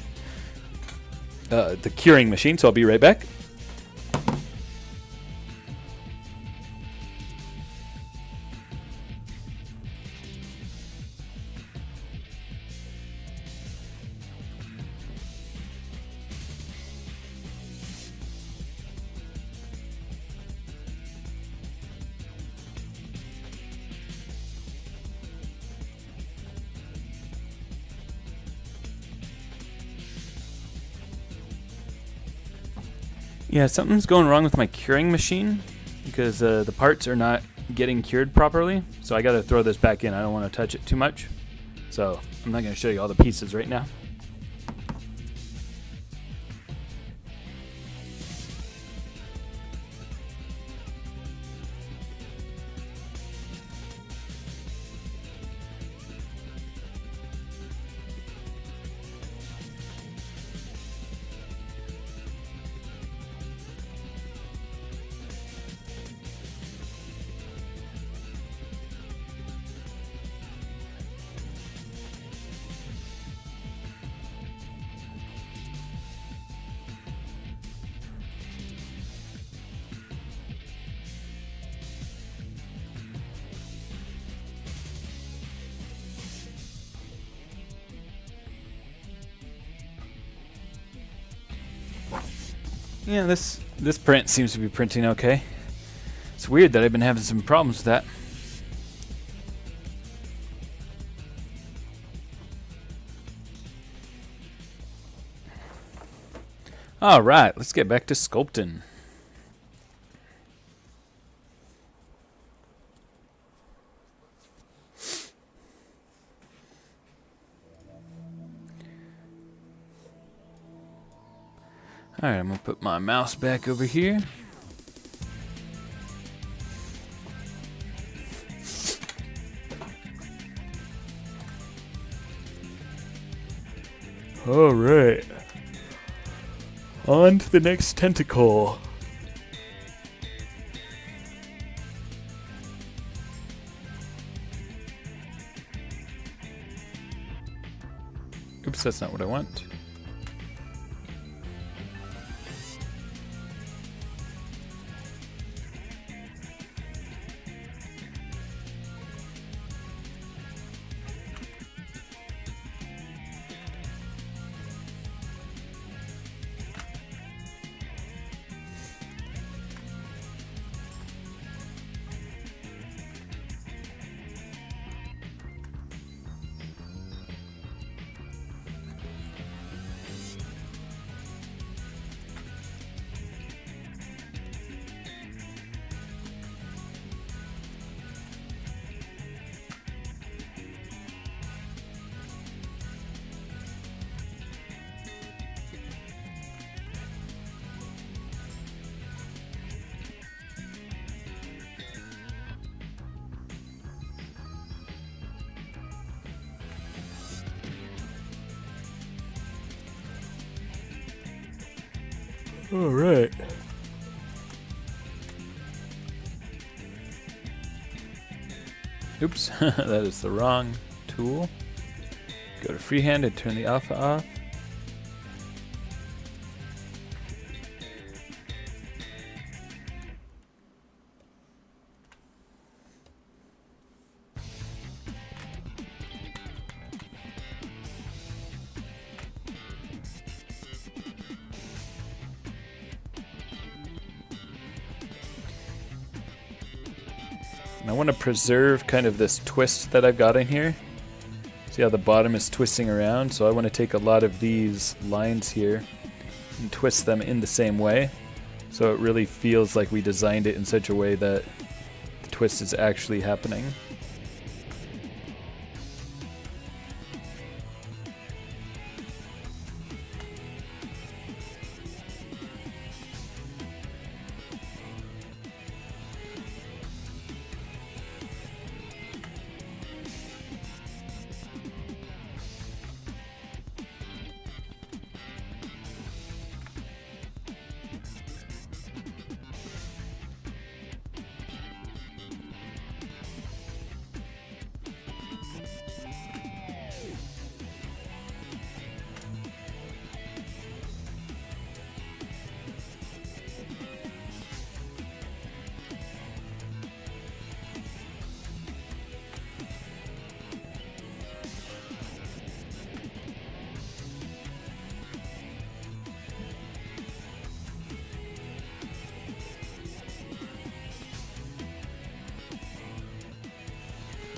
A: curing machine, so I'll be right back. Yeah, something's going wrong with my curing machine because the parts are not getting cured properly. So I got to throw this back in. I don't want to touch it too much. So I'm not going to show you all the pieces right now. Yeah, this This print seems to be printing okay. It's weird that I've been having some problems with that. Alright, let's get back to sculpting. Alright, I'm going to put my mouse back over here. Alright. On to the next tentacle. Oops, that's not what I want. All right. Oops, that is the wrong tool. Go to freehand and turn the alpha off. And I want to preserve kind of this twist that I've got in here. See how the bottom is twisting around? So I want to take a lot of these lines here and twist them in the same way. So it really feels like we designed it in such a way that the twist is actually happening.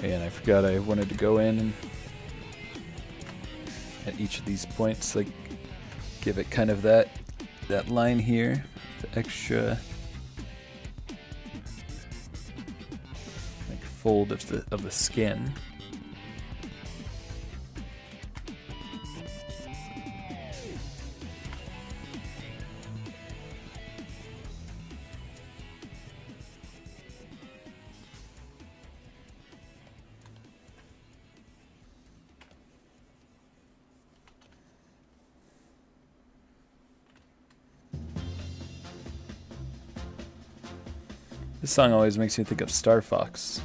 A: And I forgot I wanted to go in and at each of these points, like give it kind of that line here, the extra like fold of the skin. This song always makes me think of Star Fox.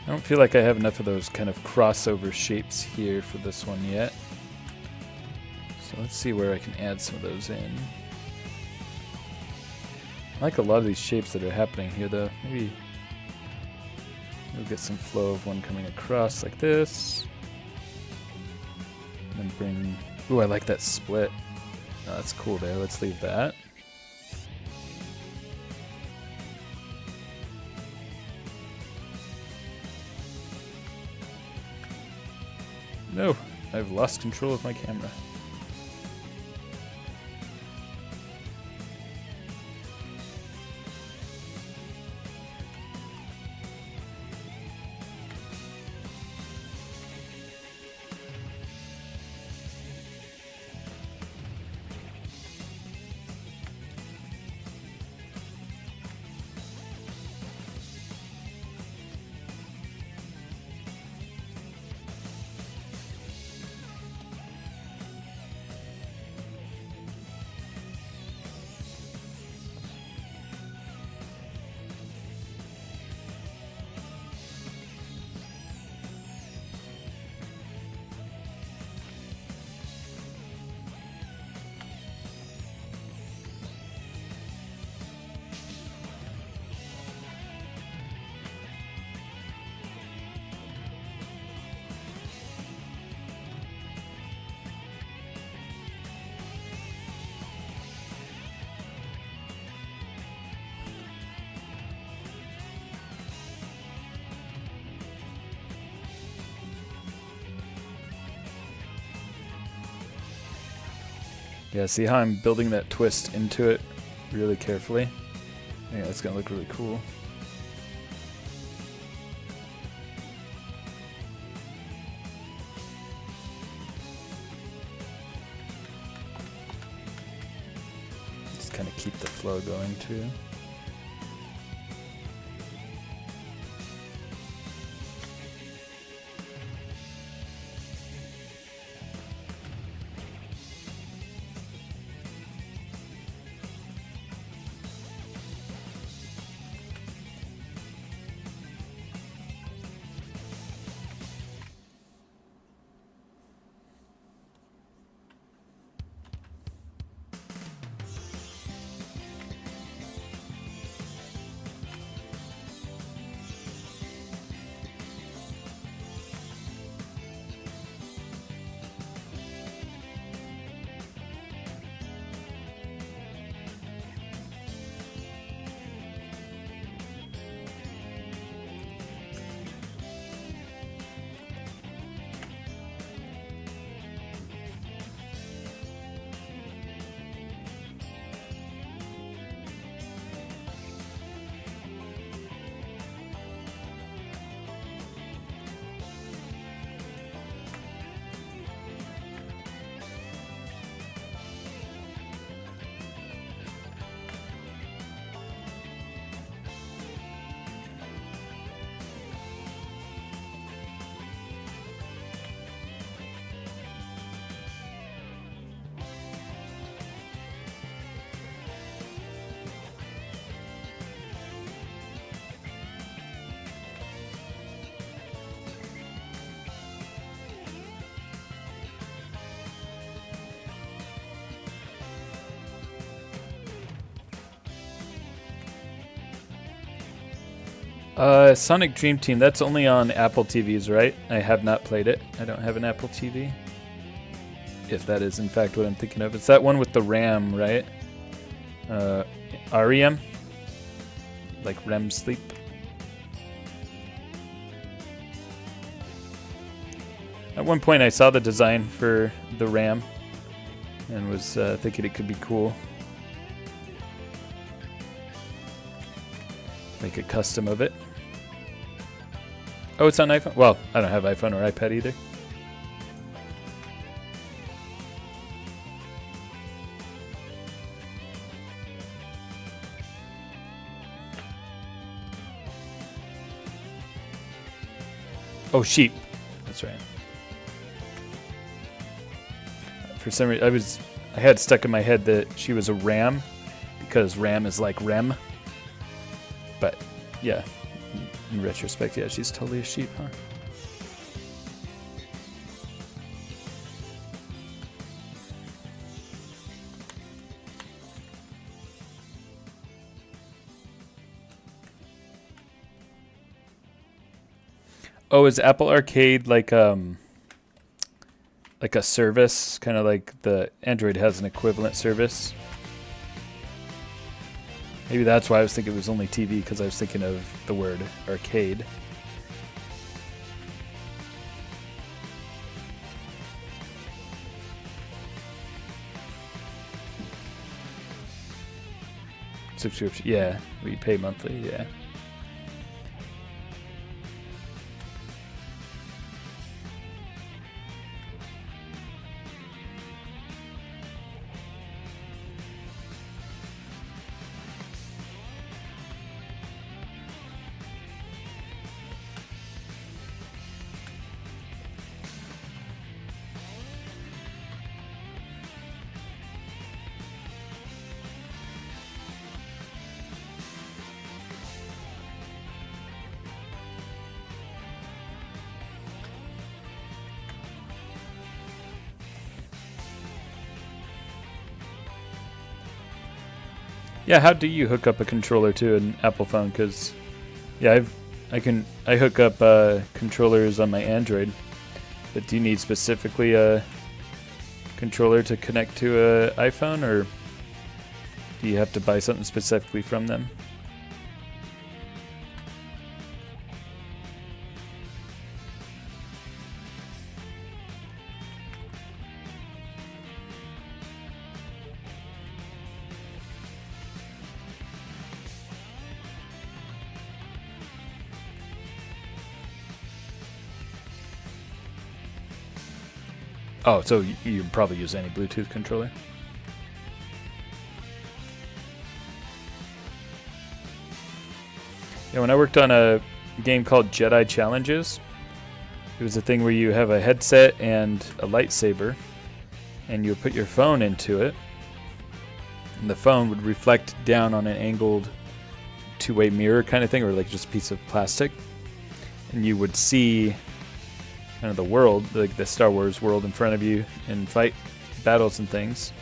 A: I don't feel like I have enough of those kind of crossover shapes here for this one yet. So let's see where I can add some of those in. I like a lot of these shapes that are happening here though. Maybe we'll get some flow of one coming across like this. And then bring... Ooh, I like that split. Oh, that's cool there. Let's leave that. No, I've lost control of my camera. Yeah, see how I'm building that twist into it really carefully? Yeah, it's gonna look really cool. Just kind of keep the flow going too. Sonic Dream Team, that's only on Apple TVs, right? I have not played it. I don't have an Apple TV. If that is in fact what I'm thinking of. It's that one with the RAM, right? REM? Like REM sleep? At one point I saw the design for the RAM and was thinking it could be cool. Make a custom of it. Oh, it's on iPhone? Well, I don't have iPhone or iPad either. Oh, sheep. That's right. For some reason, I had stuck in my head that she was a ram because ram is like rem. But yeah, In retrospect, yeah, she's totally a sheep, huh? Oh, is Apple Arcade like a service, kind of like the Android has an equivalent service? Maybe that's why I was thinking it was only TV, because I was thinking of the word arcade. Subscription, yeah, we pay monthly, yeah. Yeah, how do you hook up a controller to an Apple phone? Because, yeah, I hook up controllers on my Android, but do you need specifically a controller to connect to an iPhone, or do you have to buy something specifically from them? Oh, so you probably use any Bluetooth controller? Yeah, when I worked on a game called Jedi Challenges, it was a thing where you have a headset and a lightsaber, and you would put your phone into it, and the phone would reflect down on an angled two-way mirror kind of thing, or like just a piece of plastic, and you would see kind of the world, like the Star Wars world in front of you in fight battles and things.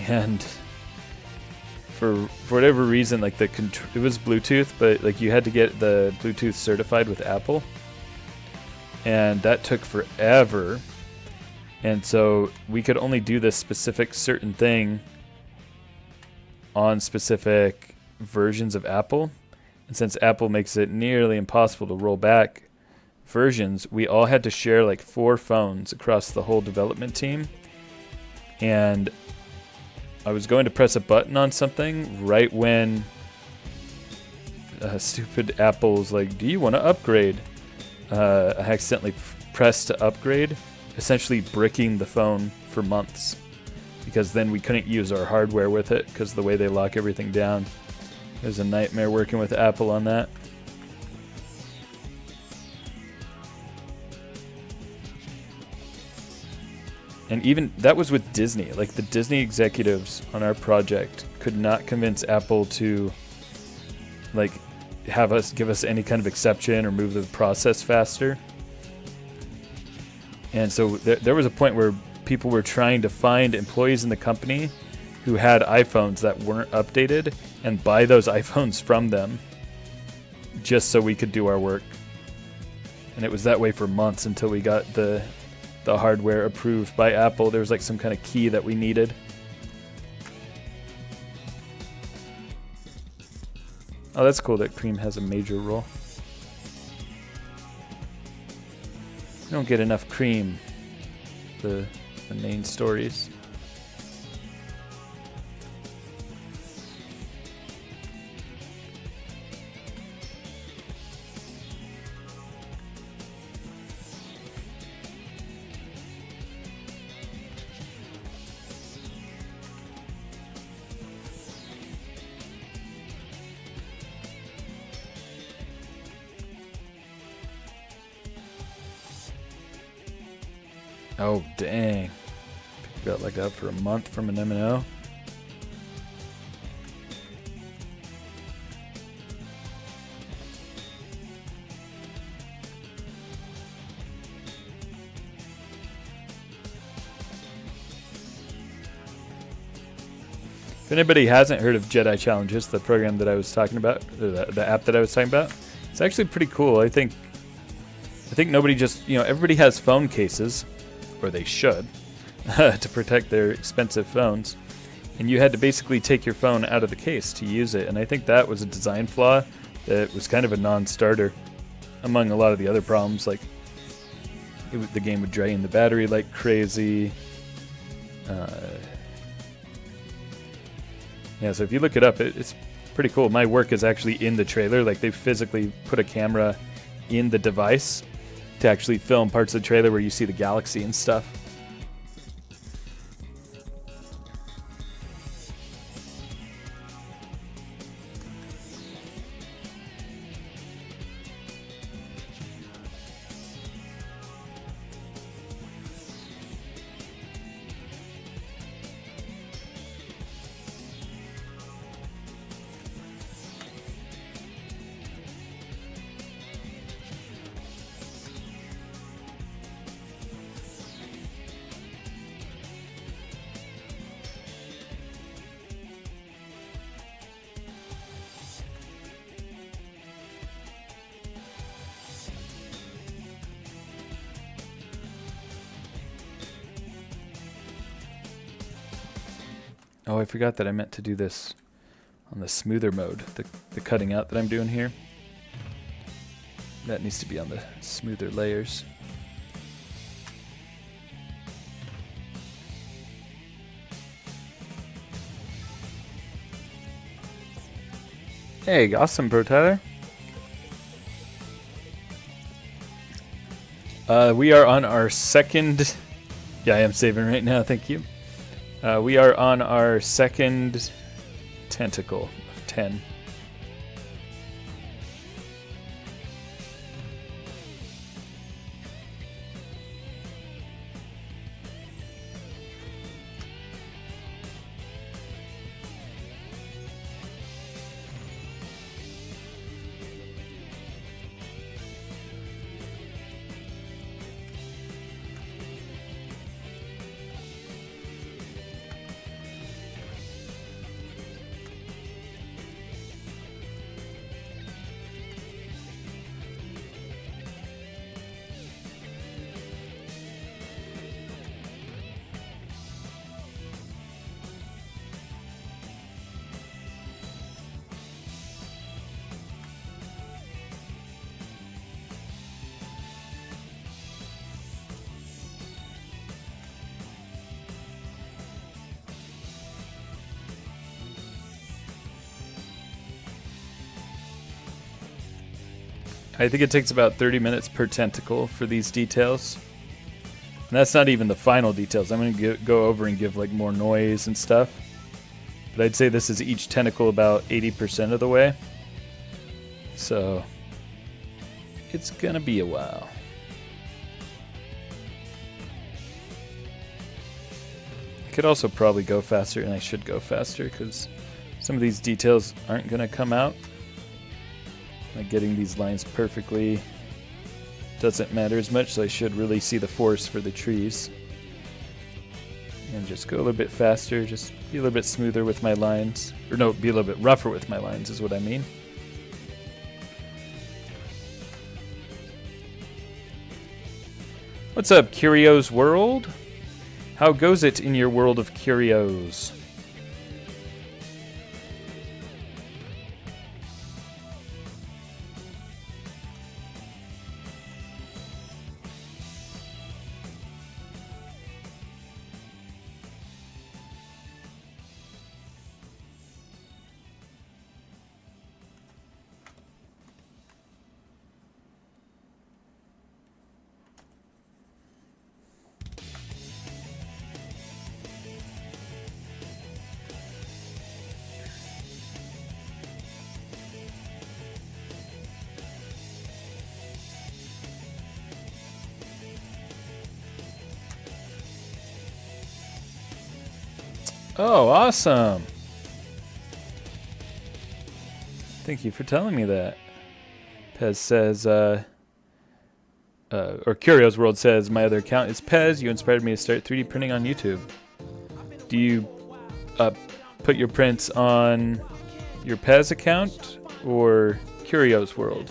A: And for whatever reason, like it was Bluetooth, but like you had to get the Bluetooth certified with Apple, and that took forever. And so we could only do this specific certain thing on specific versions of Apple. And since Apple makes it nearly impossible to roll back versions, we all had to share like 4 phones across the whole development team. And I was going to press a button on something right when stupid Apple's like, do you want to upgrade? I accidentally pressed to upgrade, essentially bricking the phone for months, because then we couldn't use our hardware with it because the way they lock everything down. It was a nightmare working with Apple on that. And even that was with Disney. Like the Disney executives on our project could not convince Apple to like give us any kind of exception or move the process faster. And so there was a point where people were trying to find employees in the company who had iPhones that weren't updated and buy those iPhones from them just so we could do our work. And it was that way for months until we got the hardware approved by Apple. There was like some kind of key that we needed. Oh, that's cool that Cream has a major role. We don't get enough Cream, the main stories. Oh, dang. People got let out for a month from an M&O. If anybody hasn't heard of Jedi Challenges, the program that I was talking about, or the app that I was talking about, it's actually pretty cool. I think nobody just, everybody has phone cases, or they should, to protect their expensive phones. And you had to basically take your phone out of the case to use it. And I think that was a design flaw that was kind of a non-starter among a lot of the other problems. Like, the game would drain the battery like crazy. Yeah, so if you look it up, it's pretty cool. My work is actually in the trailer. Like, they physically put a camera in the device to actually film parts of the trailer where you see the galaxy and stuff. Oh, I forgot that I meant to do this on the smoother mode, the cutting out that I'm doing here. That needs to be on the smoother layers. Hey, awesome, Bro Tyler. We are on our second... Yeah, I am saving right now, thank you. We are on our second tentacle of 10. I think it takes about 30 minutes per tentacle for these details. And that's not even the final details. I'm going to go over and give like more noise and stuff. But I'd say this is each tentacle about 80% of the way. So it's going to be a while. I could also probably go faster, and I should go faster because some of these details aren't going to come out. Like getting these lines perfectly doesn't matter as much, so I should really see the forest for the trees. And just go a little bit faster, just be a little bit smoother with my lines. Or no, be a little bit rougher with my lines is what I mean. What's up, Curios World? How goes it in your world of curios? Oh, awesome. Thank you for telling me that. Pez says, or Curios World says, my other account is Pez. You inspired me to start 3D printing on YouTube. Do you put put your prints on your Paz account or Curio's World.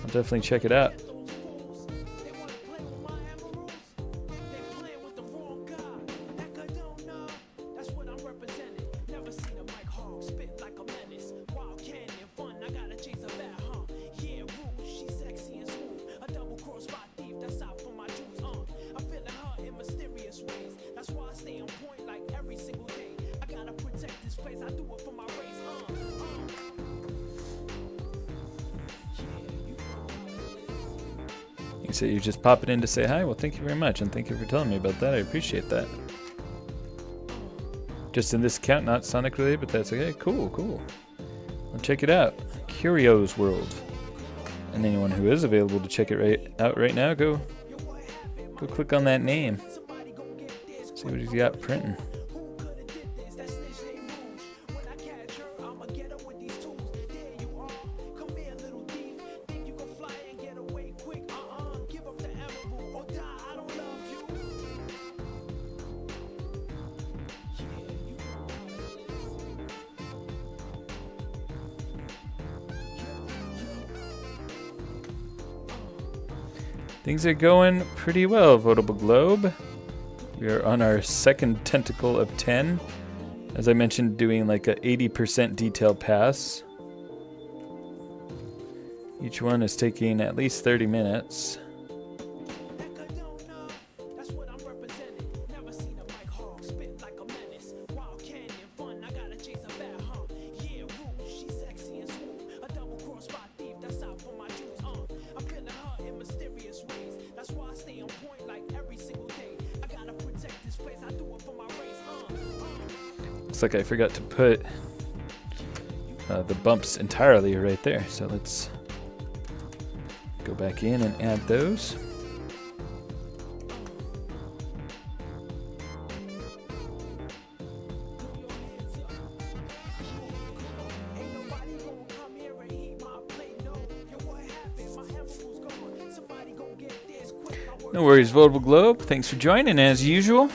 A: I'll definitely check it out. You say you're just popping in to say hi? Well, thank you very much, and thank you for telling me about that. I appreciate that. Just in this account, not Sonic related, but that's okay. Cool, cool. I'll check it out. Curio's World. And anyone who is available to check it out right now, go click on that name. See what he's got printing. Things are going pretty well, Votable Globe. We are on our second tentacle of 10. As I mentioned, doing like a 80% detail pass. Each one is taking at least 30 minutes. Looks like I forgot to put the bumps entirely right there, so let's go back in and add those. No worries, Votable Globe. Thanks for joining as usual.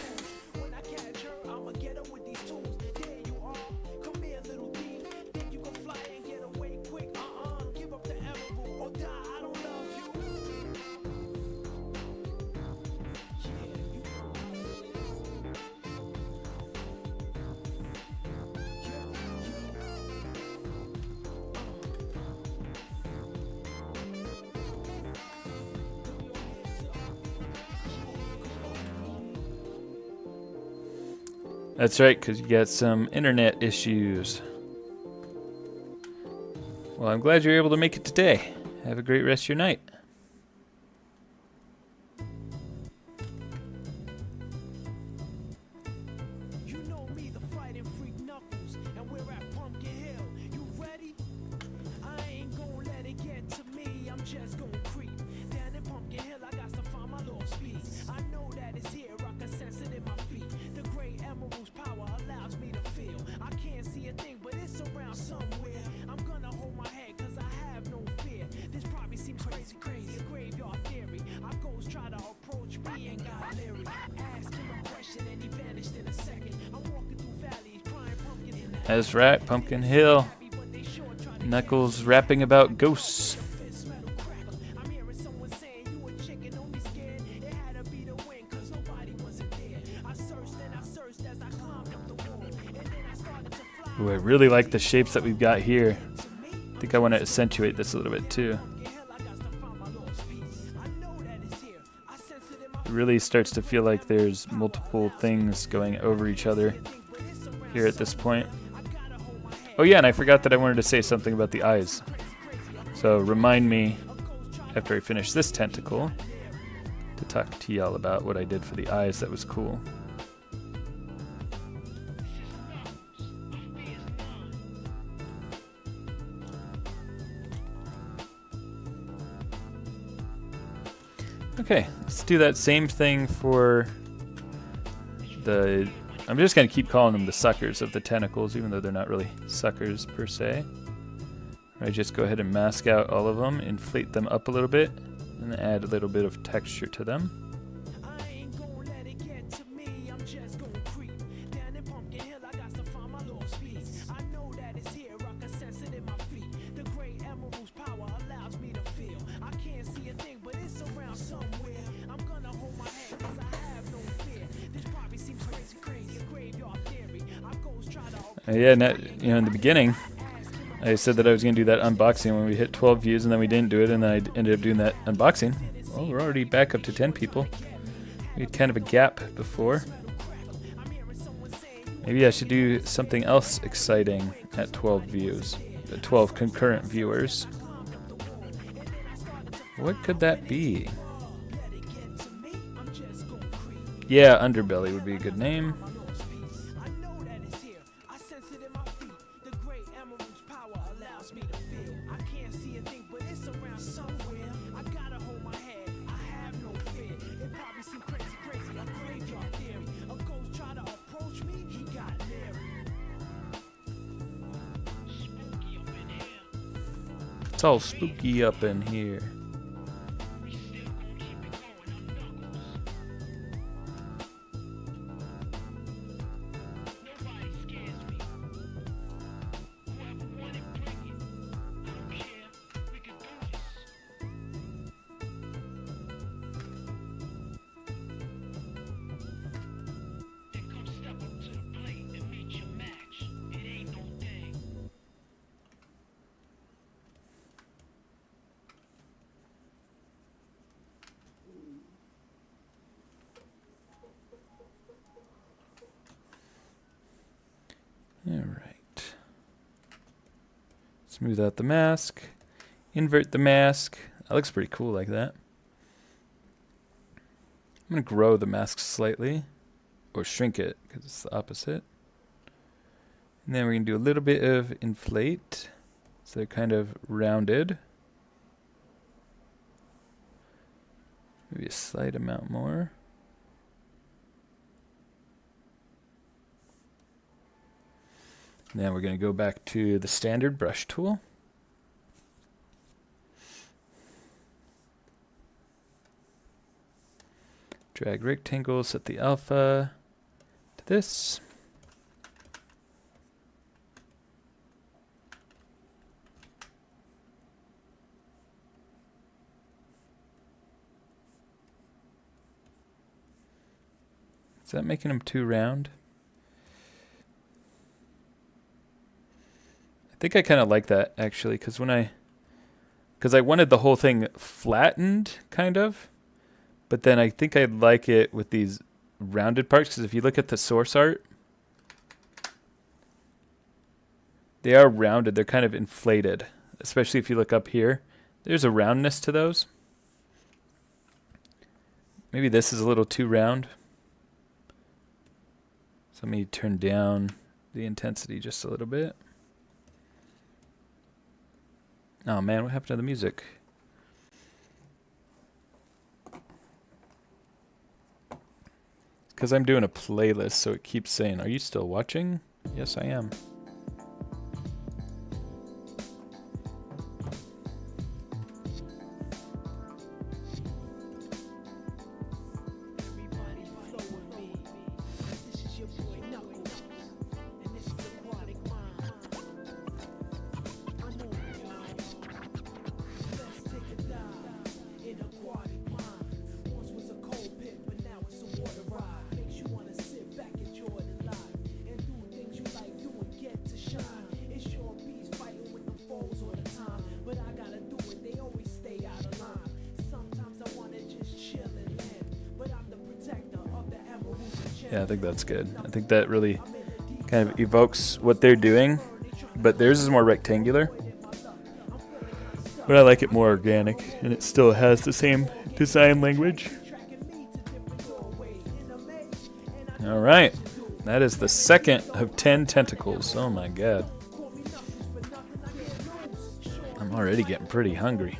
A: That's right, because you got some internet issues. Well, I'm glad you're able to make it today. Have a great rest of your night.
C: You know me, the fighting freak Knuckles, and we're at Pumpkin Hill. You ready? I ain't gonna let it get to me. I'm just gonna creep down in Pumpkin Hill. I got to find my little speed. I know that it's here. I can sense it in my feet. The great emerald's power allows me to feel. I can't see a thing, but it's around somewhere. I'm gonna hold my head, cause I have no fear. This probably seems crazy, a graveyard theory. Our ghosts try to approach me and got leery. Ask him a question and he vanished in a second. I'm walking through valleys, crying pumpkin in the
A: That's right, Pumpkin Hill. Knuckles rapping about ghosts.
C: I'm hearing someone saying you a chicken, don't be scared. It had to be the wind, cause nobody wasn't there. I searched and I searched as I climbed up the wall. And then I started to fly.
A: Ooh, I really like the shapes that we've got here. I think I want to accentuate this a little bit too. It really starts to feel like there's multiple things going over each other here at this point. Oh yeah, and I forgot that I wanted to say something about the eyes. So remind me after I finish this tentacle to talk to y'all about what I did for the eyes that was cool. Okay, let's do that same thing for the... I'm just going to keep calling them the suckers of the tentacles, even though they're not really suckers per se. I just go ahead and mask out all of them, inflate them up a little bit, and add a little bit of texture to them. Yeah, in the beginning, I said that I was going to do that unboxing when we hit 12 views, and then we didn't do it, and then I ended up doing that unboxing. Well, we're already back up to 10 people. We had kind of a gap before. Maybe I should do something else exciting at 12 views. 12 concurrent viewers. What could that be? Yeah, Underbelly would be a good name. It's all spooky up in here. Alright. Smooth out the mask. Invert the mask. That looks pretty cool like that. I'm going to grow the mask slightly. Or shrink it, because it's the opposite. And then we're going to do a little bit of inflate. So they're kind of rounded. Maybe a slight amount more. Now we're going to go back to the standard brush tool. Drag rectangle, set the alpha to this. Is that making them too round? I think I kind of like that actually, because I wanted the whole thing flattened kind of, but then I think I'd like it with these rounded parts, because if you look at the source art, they are rounded. They're kind of inflated, especially if you look up here. There's a roundness to those. Maybe this is a little too round. So let me turn down the intensity just a little bit. Oh man, what happened to the music? Because I'm doing a playlist, so it keeps saying, "Are you still watching?" Yes, I am. Yeah, I think that's good. I think that really kind of evokes what they're doing, but theirs is more rectangular. But I like it more organic, and it still has the same design language. All right, that is the second of 10 tentacles. Oh my god. I'm already getting pretty hungry.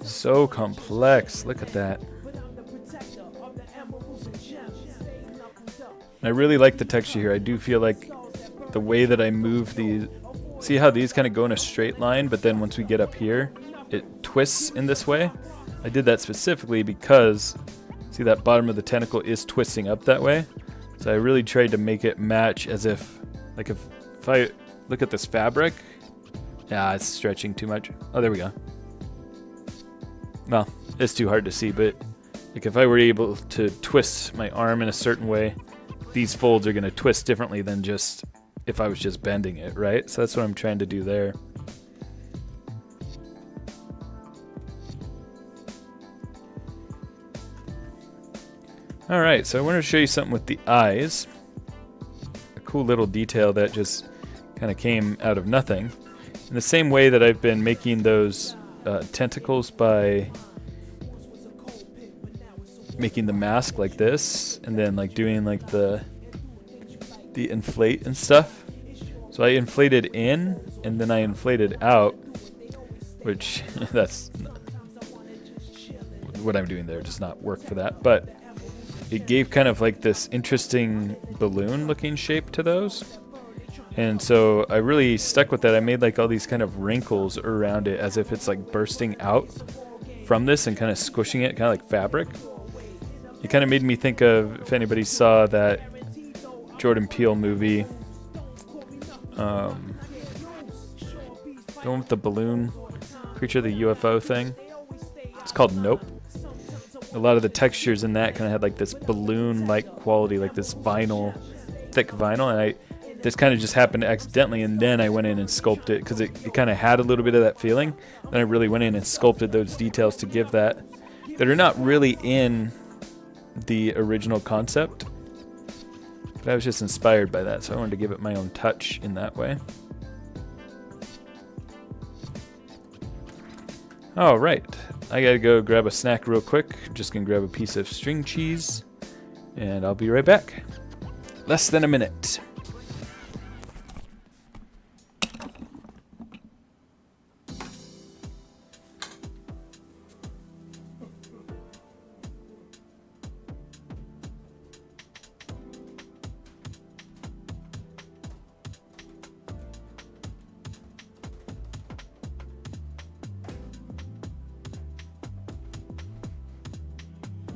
A: So complex, look at that. I really like the texture here. I do feel like the way that I move these, see how these kind of go in a straight line, but then once we get up here, it twists in this way. I did that specifically because, see that bottom of the tentacle is twisting up that way. So I really tried to make it match as if, like if I look at this fabric, yeah, it's stretching too much. Oh, there we go. Well, it's too hard to see, but like if I were able to twist my arm in a certain way, these folds are going to twist differently than just if I was just bending it, right? So that's what I'm trying to do there. All right, so I wanted to show you something with the eyes. A cool little detail that just kind of came out of nothing. In the same way that I've been making those tentacles by making the mask like this, and then like doing like the inflate and stuff. So I inflated in, and then I inflated out, which that's what I'm doing there does not work for that, but it gave kind of like this interesting balloon looking shape to those. And so I really stuck with that. I made like all these kind of wrinkles around it as if it's like bursting out from this and kind of squishing it, kind of like fabric. It kind of made me think of, if anybody saw that Jordan Peele movie, the one with the balloon creature, the UFO thing. It's called Nope. A lot of the textures in that kind of had like this balloon-like quality, like this vinyl, thick vinyl, and this kind of just happened accidentally, and then I went in and sculpted it because it kind of had a little bit of that feeling. Then I really went in and sculpted those details to give that are not really in the original concept, but I was just inspired by that, so I wanted to give it my own touch in that way. All right, I gotta go grab a snack real quick. Just gonna grab a piece of string cheese, and I'll be right back. Less than a minute.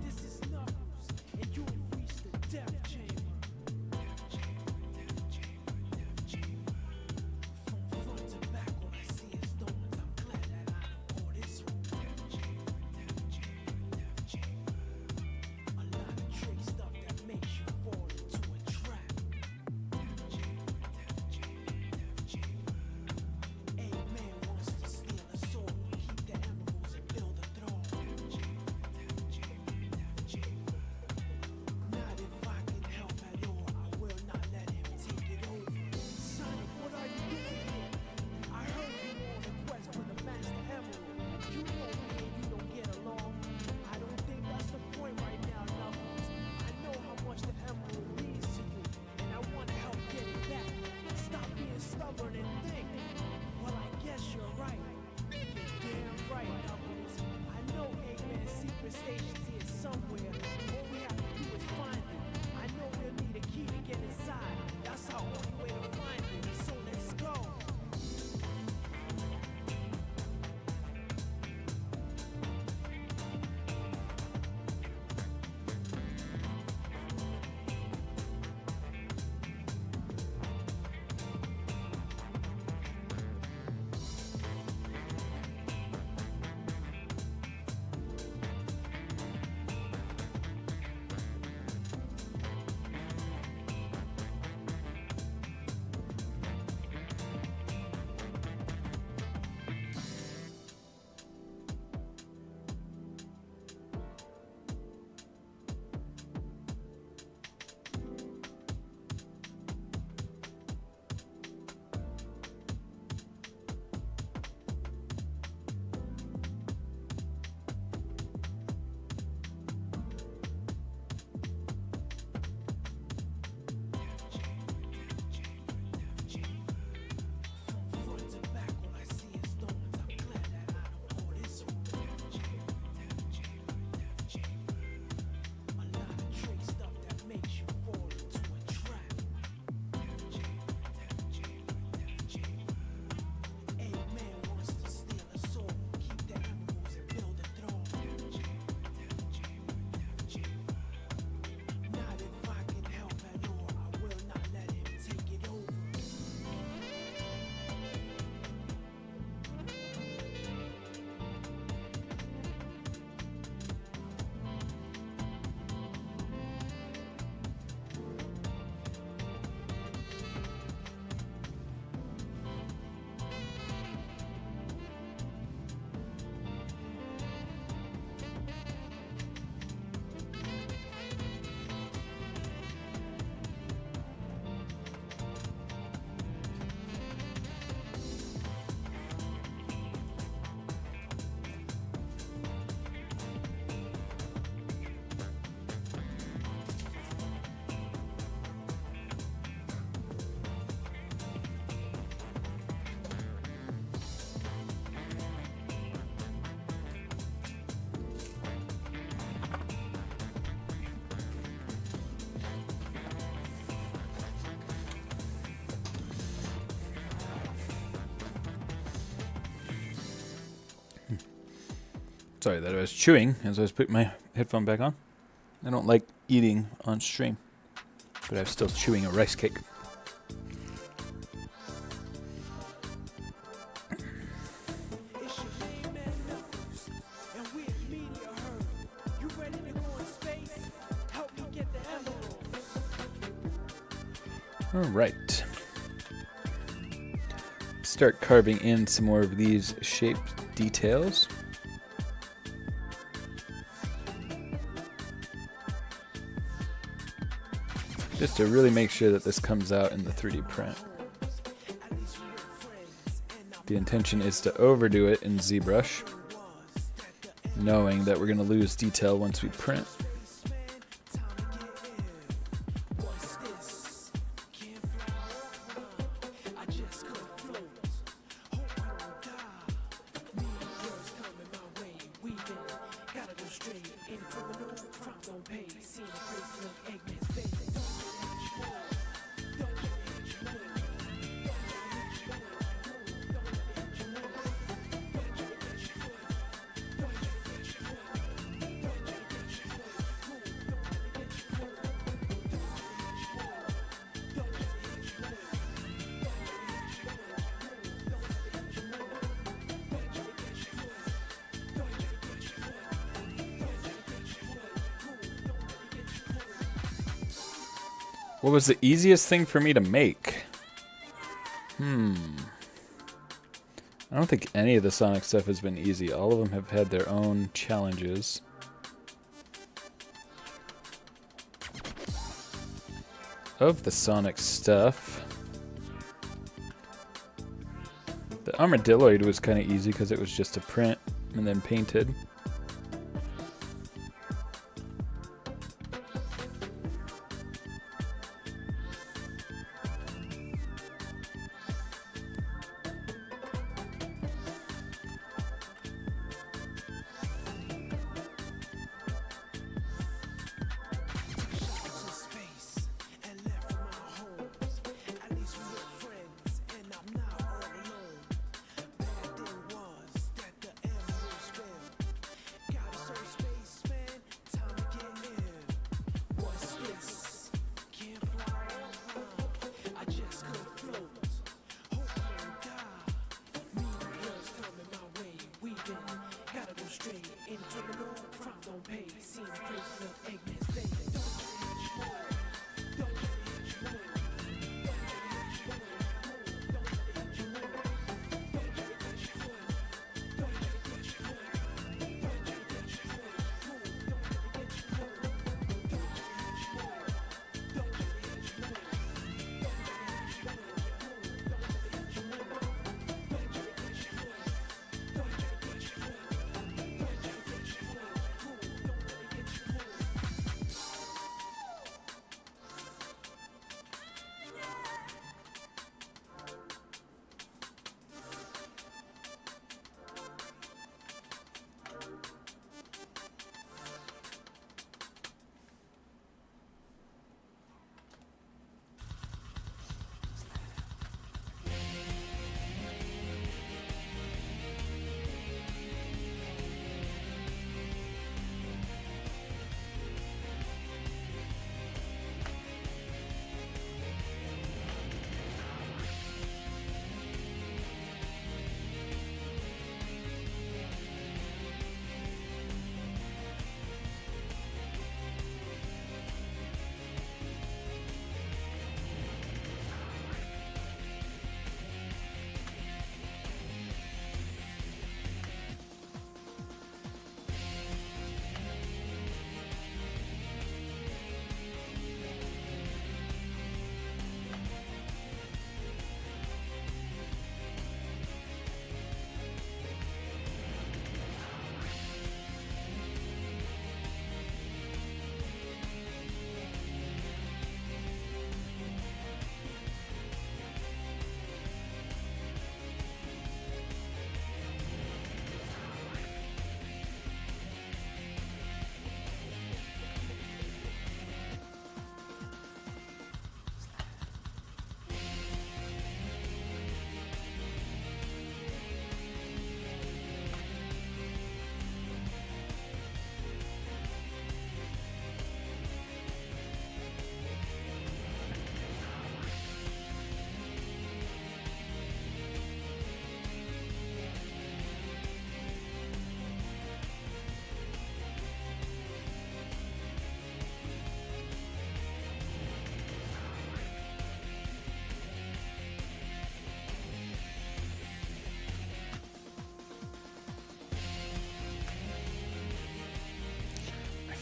C: This is Knuckles, and you've reached the death chamber.
A: Sorry that I was chewing as I was putting my headphone back on. I don't like eating on stream, but I was still chewing a rice cake.
C: It's your name and numbers, and we're media herd. You ready to go in space? Help me get the emeralds.
A: All right. Start carving in some more of these shape details. Just to really make sure that this comes out in the 3D print. The intention is to overdo it in ZBrush, knowing that we're going to lose detail once we print. What was the easiest thing for me to make? I don't think any of the Sonic stuff has been easy. All of them have had their own challenges. Of the Sonic stuff, the Armadilloid was kind of easy because it was just a print and then painted.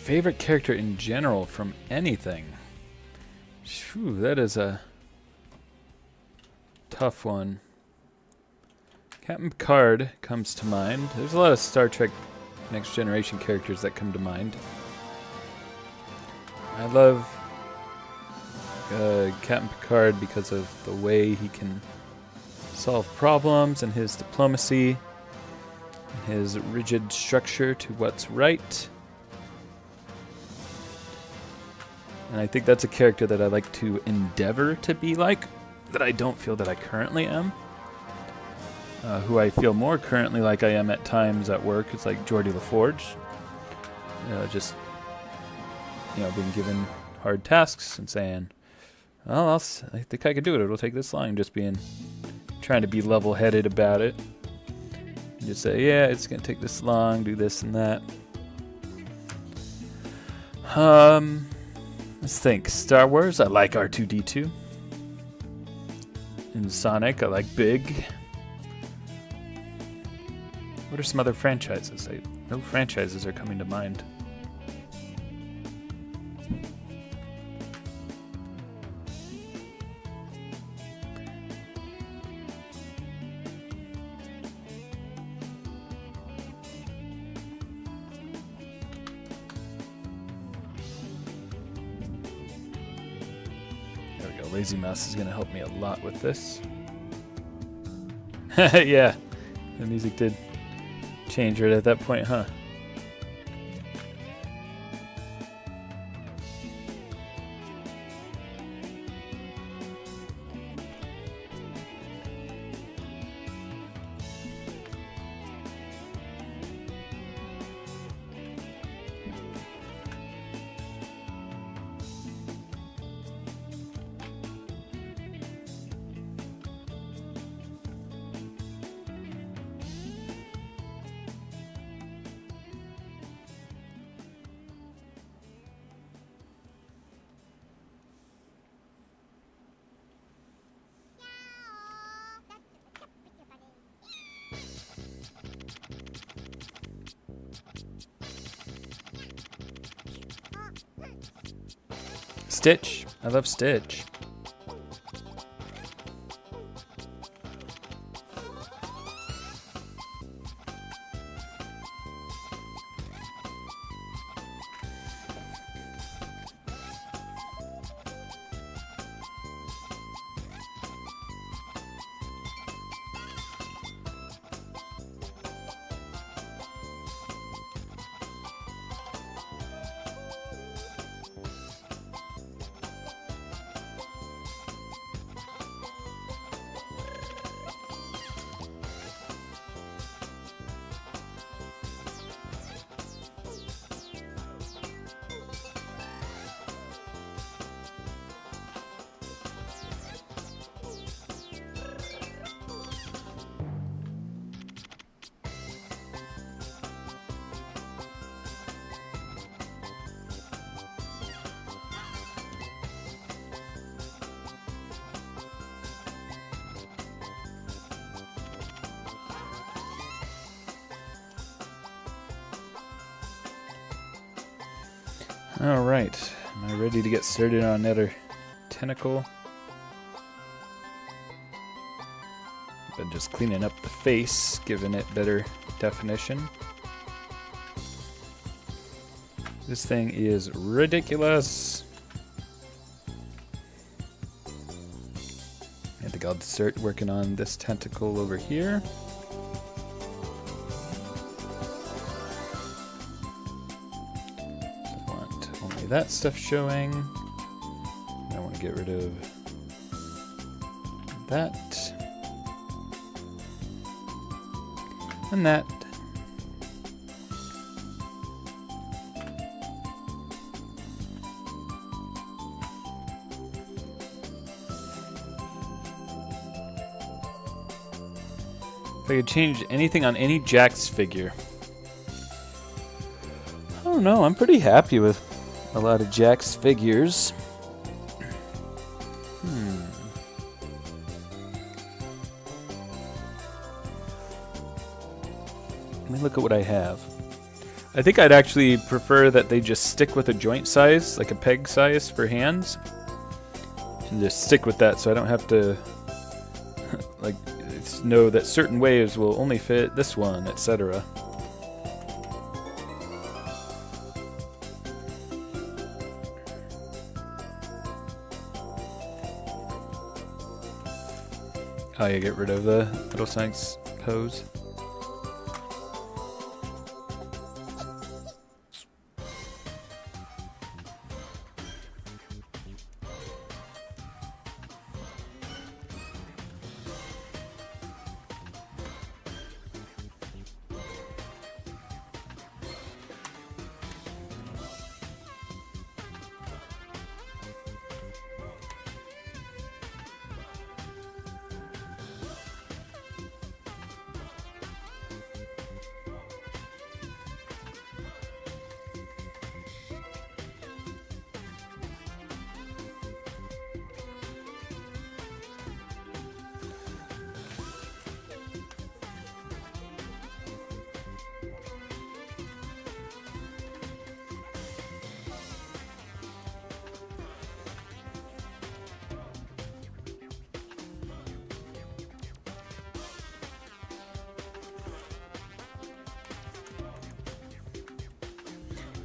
A: favorite character in general from anything. Phew, that is a tough one. Captain Picard comes to mind. There's a lot of Star Trek Next Generation characters that come to mind. I love Captain Picard because of the way he can solve problems and his diplomacy, and his rigid structure to what's right. And I think that's a character that I like to endeavor to be like, that I don't feel that I currently am. Who I feel more currently like I am at times at work is like Geordie LaForge. Just, being given hard tasks and saying, well, I think I could do it. It'll take this long. Just trying to be level-headed about it. And just say, yeah, it's going to take this long, do this and that. Let's think. Star Wars, I like R2-D2. In Sonic, I like Big. What are some other franchises? No franchises are coming to mind. There we go. Lazy Mouse is going to help me a lot with this. Yeah, the music did change right at that point, huh? Stitch. I love Stitch. Alright, am I ready to get started on another tentacle? Been just cleaning up the face, giving it better definition. This thing is ridiculous. I think I'll start working on this tentacle over here. That stuff showing. I want to get rid of that and that. If I could change anything on any Jax figure. I don't know, I'm pretty happy with a lot of Jax figures. Let me look at what I have. I think I'd actually prefer that they just stick with a joint size, like a peg size for hands. And just stick with that so I don't have to like know that certain waves will only fit this one, etc. Oh yeah, get rid of the little Sank's pose.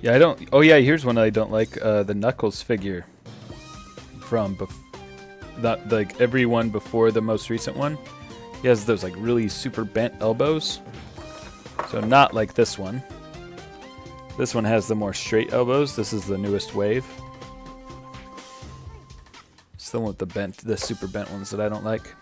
A: Yeah, I don't. Oh yeah, here's one I don't like. The Knuckles figure from not like every one before the most recent one. He has those like really super bent elbows. So not like this one. This one has the more straight elbows. This is the newest wave. It's the one with the super bent ones that I don't like.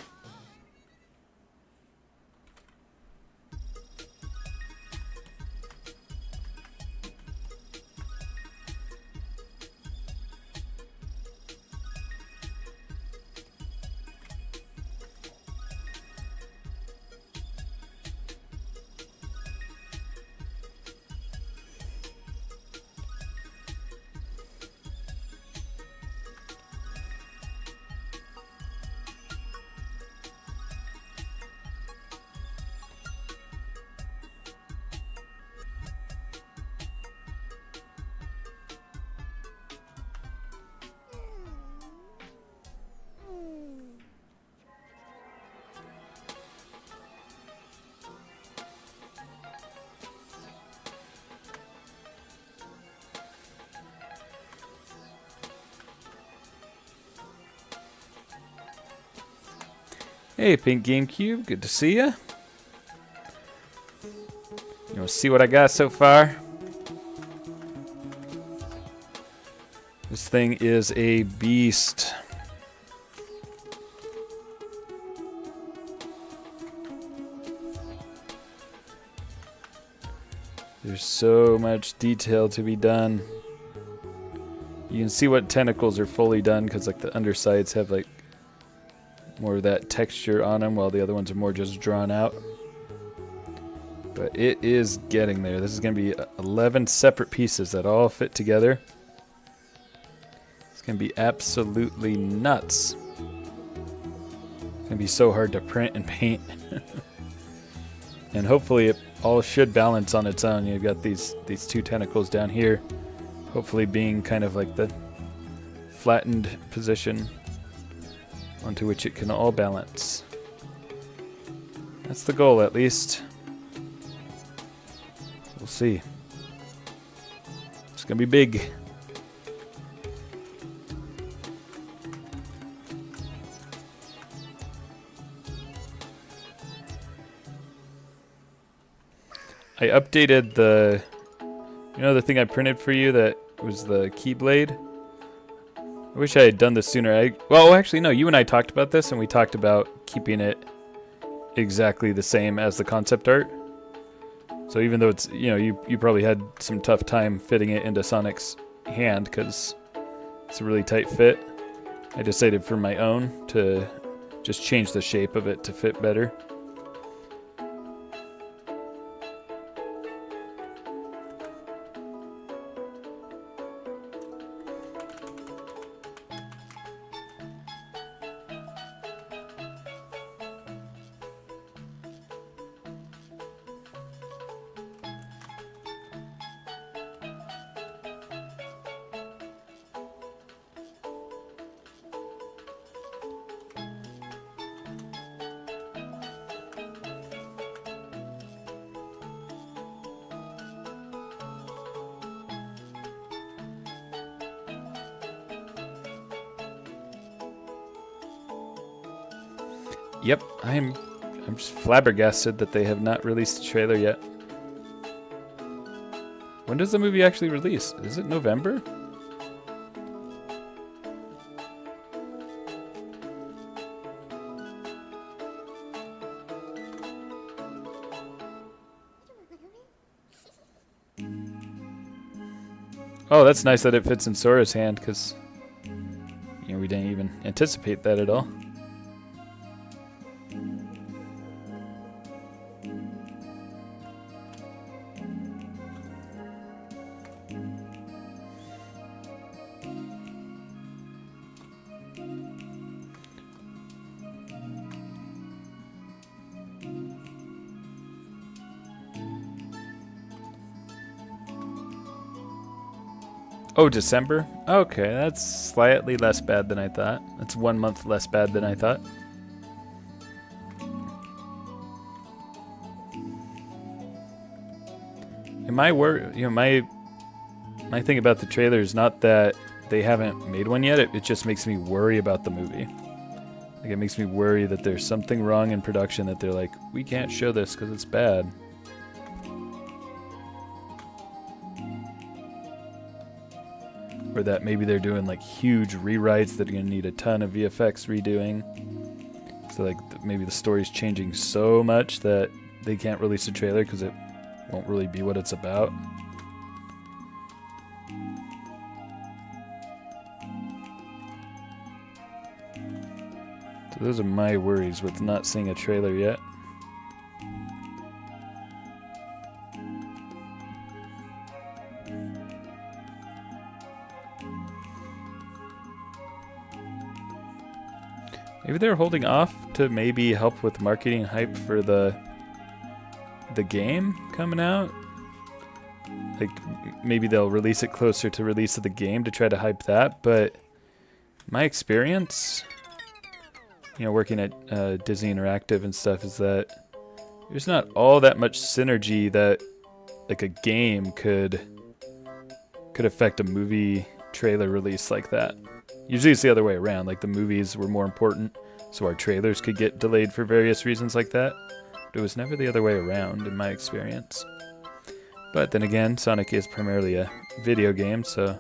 A: Hey, Pink GameCube, good to see ya. You want to see what I got so far? This thing is a beast. There's so much detail to be done. You can see what tentacles are fully done because like the undersides have like more of that texture on them, while the other ones are more just drawn out. But it is getting there. This is going to be 11 separate pieces that all fit together. It's going to be absolutely nuts. It's going to be so hard to print and paint. And hopefully it all should balance on its own. You've got these two tentacles down here, hopefully being kind of like the flattened position onto which it can all balance. That's the goal, at least. We'll see. It's gonna be big. I updated the, the thing I printed for you that was the Keyblade? I wish I had done this sooner. Well, actually, no. You and I talked about this, and we talked about keeping it exactly the same as the concept art. So even though it's, you probably had some tough time fitting it into Sonic's hand because it's a really tight fit, I decided for my own to just change the shape of it to fit better. Yep, I'm just flabbergasted that they have not released a trailer yet. When does the movie actually release? Is it November? Oh, that's nice that it fits in Sora's hand, because we didn't even anticipate that at all. Oh, December? Okay, that's slightly less bad than I thought. That's 1 month less bad than I thought. And my thing about the trailer is not that they haven't made one yet. It just makes me worry about the movie. Like, it makes me worry that there's something wrong in production, that they're like, we can't show this because it's bad. Or that maybe they're doing like huge rewrites that are going to need a ton of VFX redoing. So like maybe the story's changing so much that they can't release a trailer because it won't really be what it's about. So those are my worries with not seeing a trailer yet. Maybe they're holding off to maybe help with marketing hype for the game coming out. Like maybe they'll release it closer to release of the game to try to hype that. But my experience, working at Disney Interactive and stuff, is that there's not all that much synergy that like a game could affect a movie trailer release like that. Usually it's the other way around, like the movies were more important, so our trailers could get delayed for various reasons like that. But it was never the other way around in my experience. But then again, Sonic is primarily a video game, so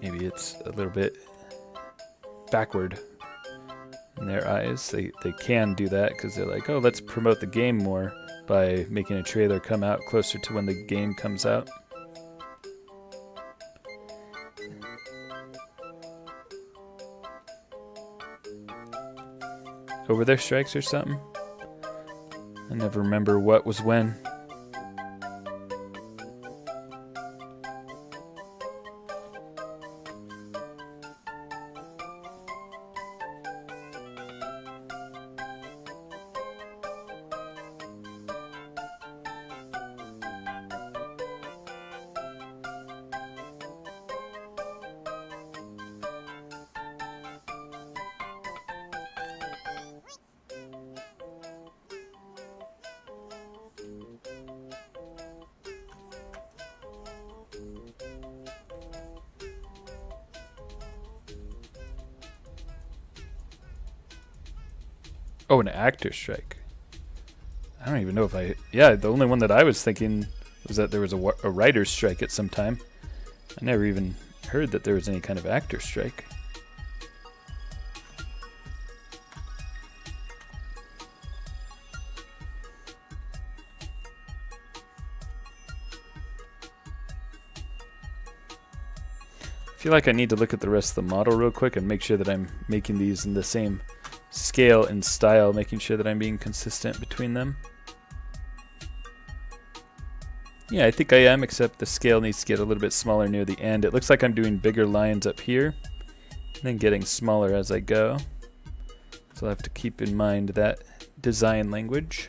A: maybe it's a little bit backward in their eyes. They can do that because they're like, oh, let's promote the game more by making a trailer come out closer to when the game comes out. Over their strikes or something? I never remember what was when. Oh, an actor strike. I don't even know if yeah, the only one that I was thinking was that there was a writer's strike at some time. I never even heard that there was any kind of actor strike. I feel like I need to look at the rest of the model real quick and make sure that I'm making these in the same scale and style, making sure that I'm being consistent between them. Yeah, I think I am, except the scale needs to get a little bit smaller near the end. It looks like I'm doing bigger lines up here and then getting smaller as I go. So I'll have to keep in mind that design language.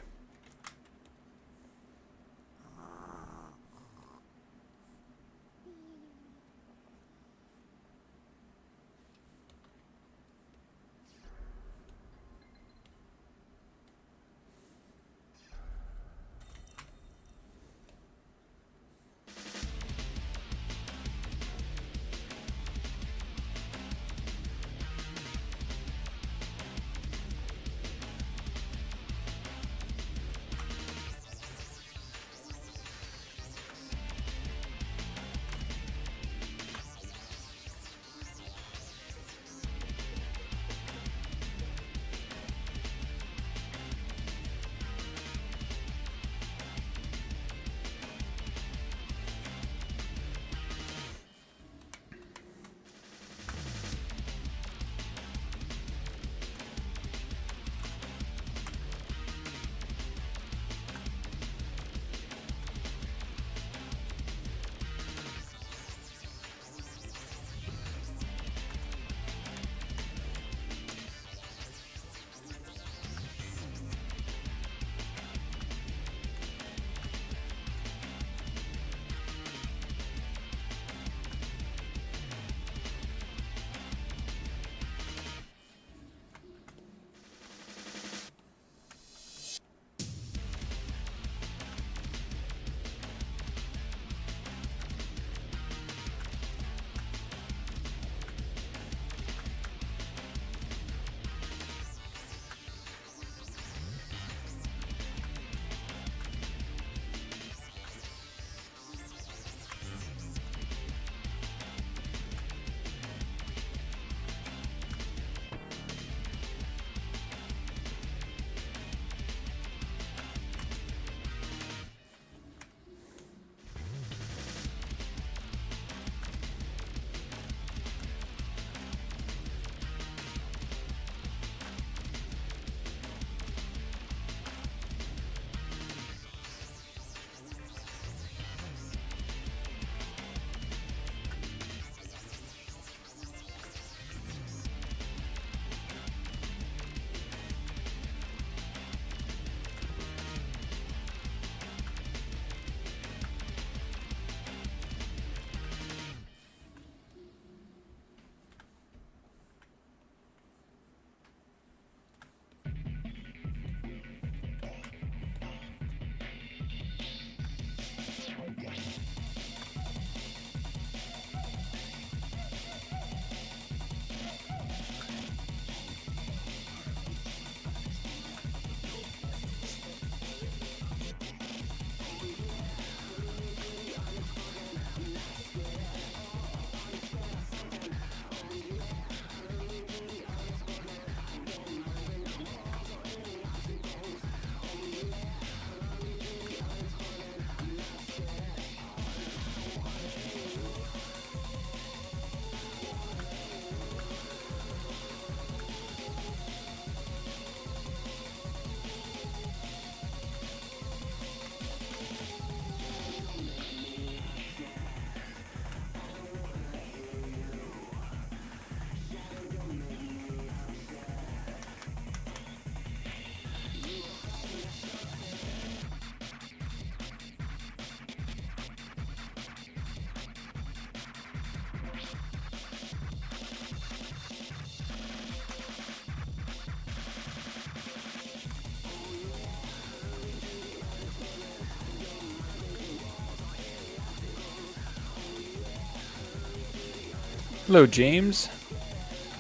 A: Hello, James.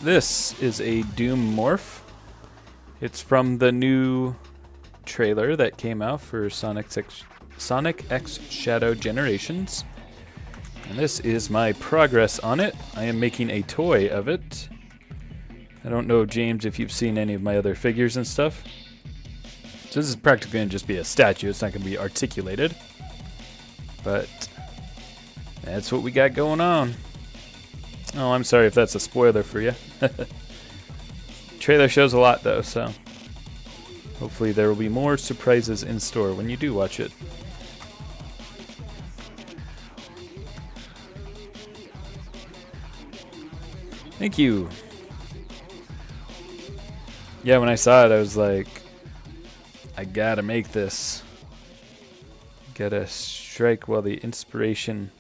A: This is a Doom Morph. It's from the new trailer that came out for Sonic X Shadow Generations. And this is my progress on it. I am making a toy of it. I don't know, James, if you've seen any of my other figures and stuff. So this is practically going to just be a statue. It's not going to be articulated. But that's what we got going on. Oh, I'm sorry if that's a spoiler for you. Trailer shows a lot, though, so hopefully there will be more surprises in store when you do watch it. Thank you. Yeah, when I saw it, I was like, I gotta make this. Gotta strike while the inspiration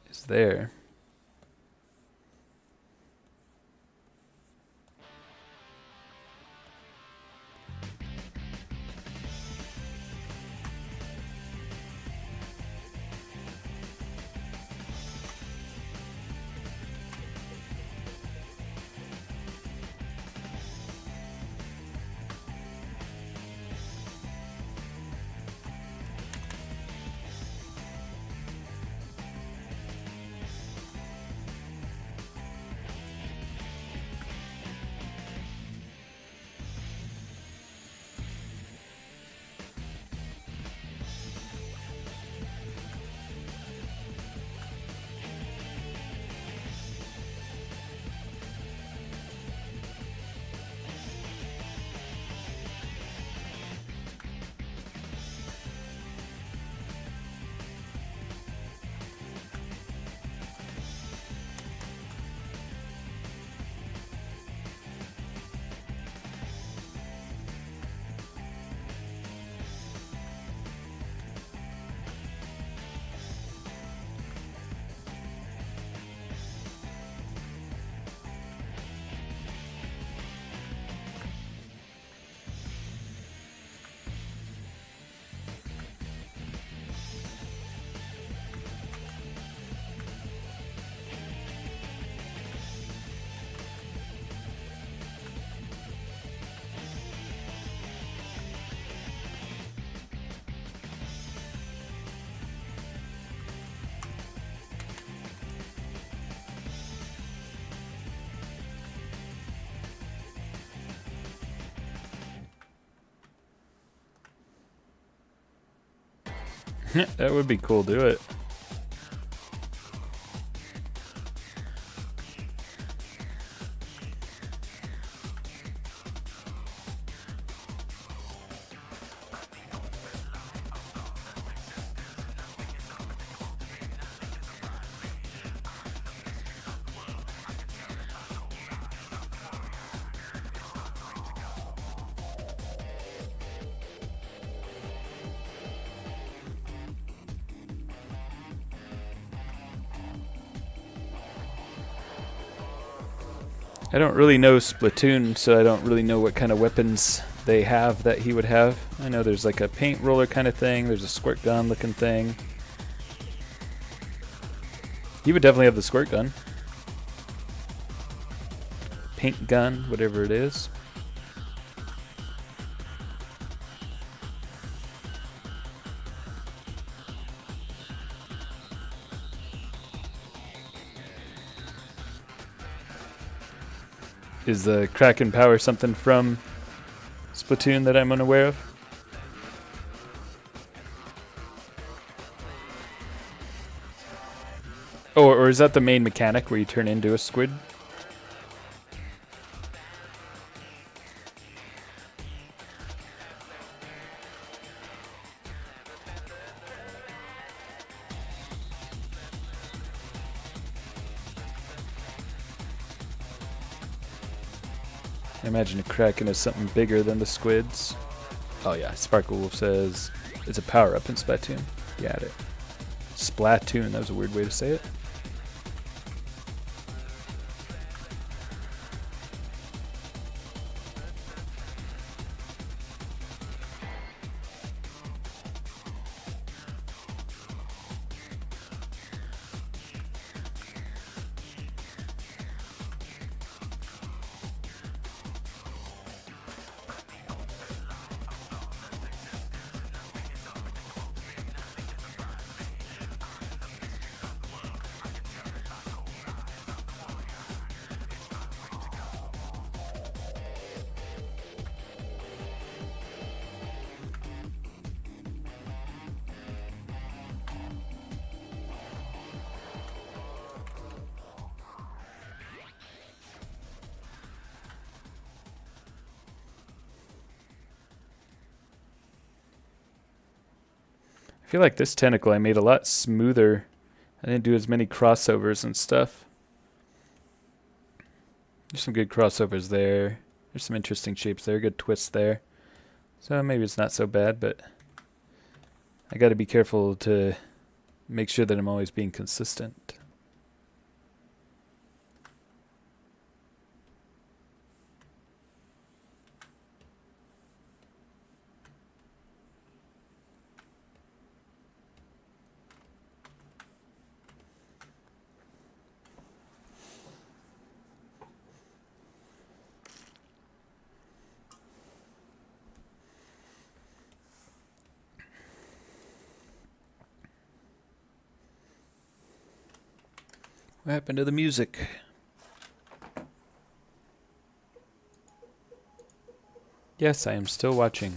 A: is there. That would be cool, do it. I don't really know Splatoon, so I don't really know what kind of weapons they have that he would have. I know there's like a paint roller kind of thing, there's a squirt gun looking thing. He would definitely have the squirt gun. Paint gun, whatever it is. Is the Kraken power something from Splatoon that I'm unaware of? Oh, or is that the main mechanic where you turn into a squid? I imagine a Kraken is something bigger than the squids. Oh yeah, Sparkle Wolf says it's a power-up in Splatoon. Got it. Splatoon, that was a weird way to say it. feel like this tentacle I made a lot smoother. I didn't do as many crossovers and stuff. There's some good crossovers there. There's some interesting shapes there, good twists there. So maybe it's not so bad, but I got to be careful to make sure that I'm always being consistent. What happened to the music? Yes, I am still watching.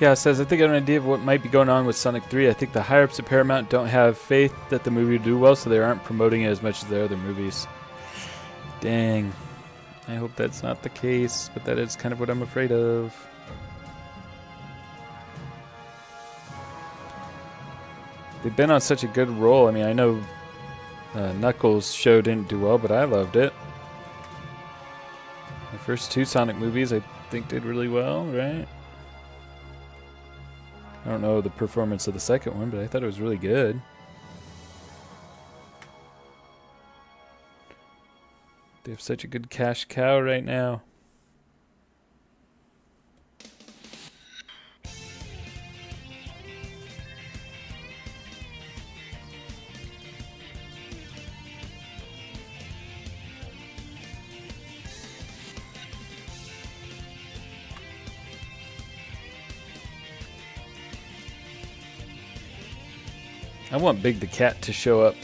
A: Yeah, says, I think I have an idea of what might be going on with Sonic 3. I think the higher-ups at Paramount don't have faith that the movie will do well, so they aren't promoting it as much as their other movies. Dang. I hope that's not the case, but that is kind of what I'm afraid of. They've been on such a good roll. I mean, I know Knuckles' show didn't do well, but I loved it. The first two Sonic movies, I think, did really well, right? I don't know the performance of the second one, but I thought it was really good. They have such a good cash cow right now. I want Big the Cat to show up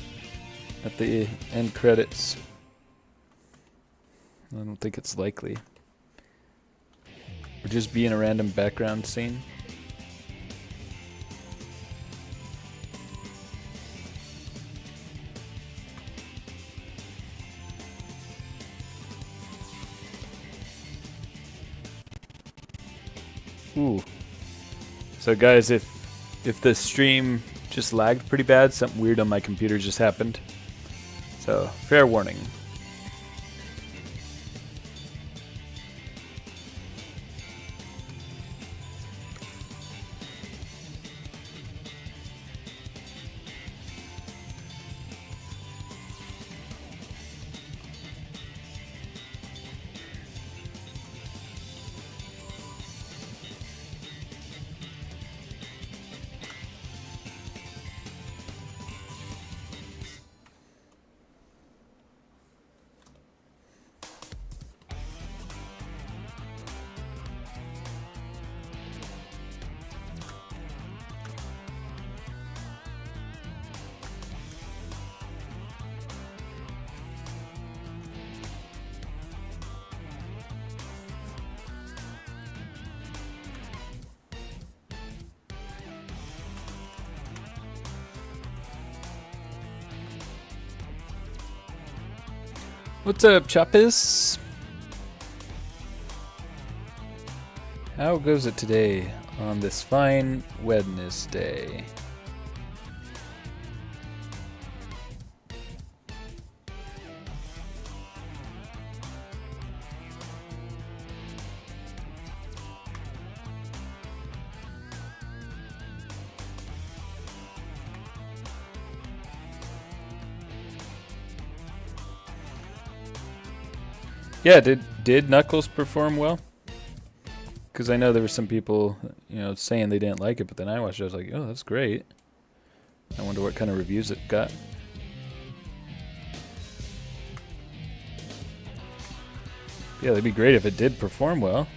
A: at the end credits. I don't think it's likely. Or just be in a random background scene. Ooh. So guys, if the stream just lagged pretty bad, something weird on my computer just happened. So, fair warning. What's up, Chappis? How goes it today on this fine Wednesday? Yeah, did Knuckles perform well? Because I know there were some people, saying they didn't like it, but then I watched it, I was like, oh, that's great. I wonder what kind of reviews it got. Yeah, that'd be great if it did perform well.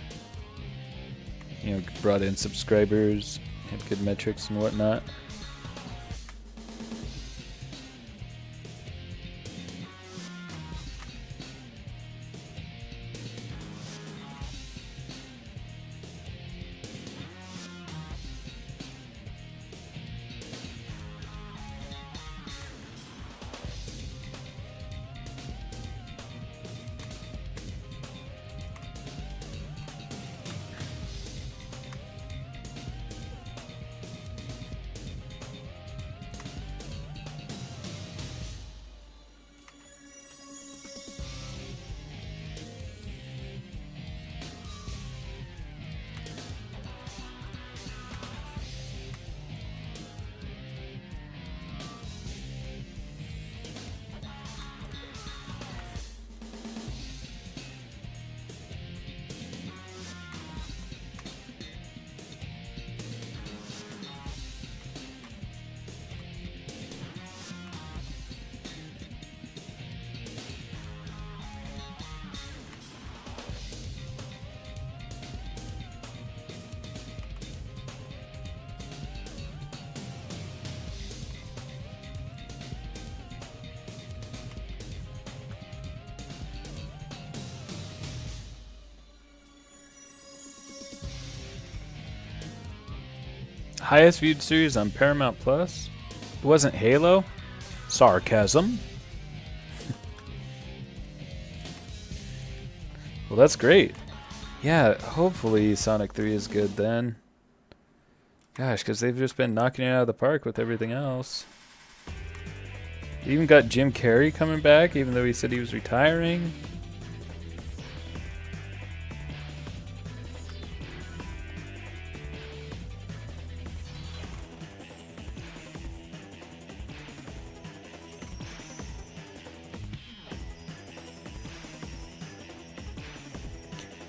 A: Brought in subscribers, had good metrics and whatnot. Highest viewed series on Paramount Plus? It wasn't Halo? Sarcasm. Well, that's great. Yeah, hopefully Sonic 3 is good then. Gosh, because they've just been knocking it out of the park with everything else. You even got Jim Carrey coming back, even though he said he was retiring.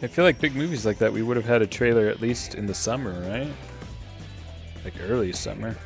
A: I feel like big movies like that, we would have had a trailer at least in the summer, right? Like early summer.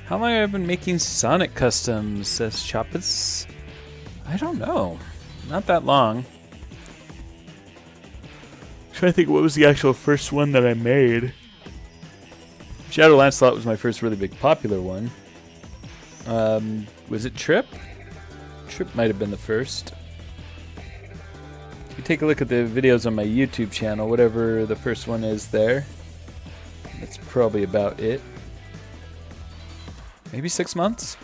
A: How long have I been making Sonic customs, says Choppas? I don't know. Not that long. Trying to think what was the actual first one that I made. Shadow Lancelot was my first really big popular one. Was it Trip? Trip might have been the first. If you take a look at the videos on my YouTube channel, whatever the first one is there, that's probably about it. Maybe 6 months?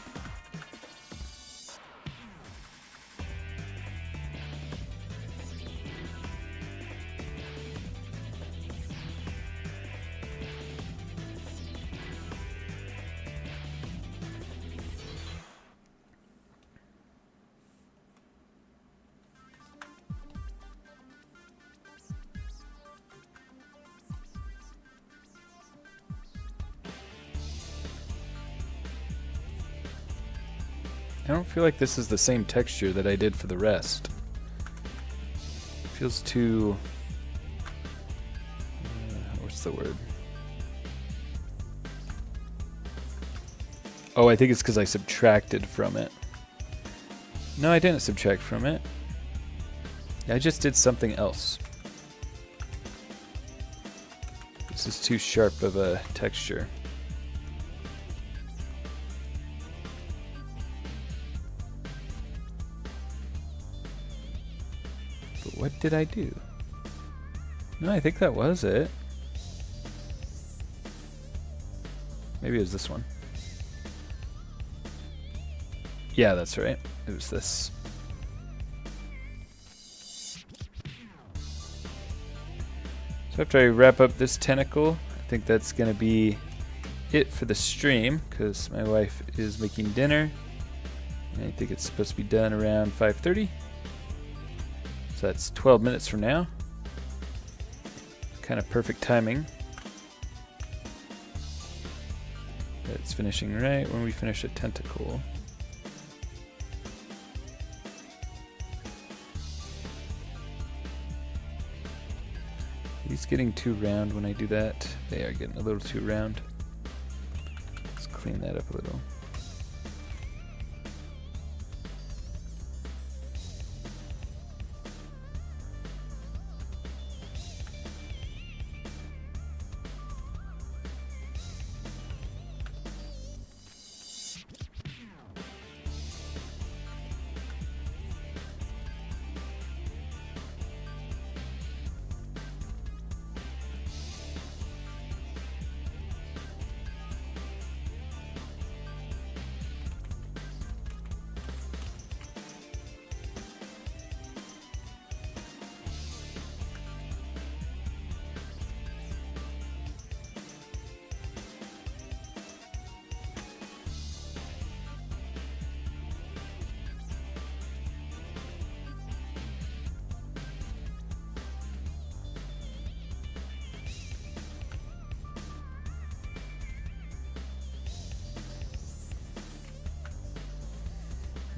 A: I don't feel like this is the same texture that I did for the rest. It feels too... what's the word? Oh, I think it's because I subtracted from it. No, I didn't subtract from it. I just did something else. This is too sharp of a texture. What did I do? No, I think that was it. Maybe it was this one. Yeah, that's right. It was this. So after I wrap up this tentacle, I think that's going to be it for the stream, because my wife is making dinner. And I think it's supposed to be done around 5:30. So that's 12 minutes from now. Kind of perfect timing. It's finishing right when we finish a tentacle. He's getting too round when I do that. They are getting a little too round. Let's clean that up a little.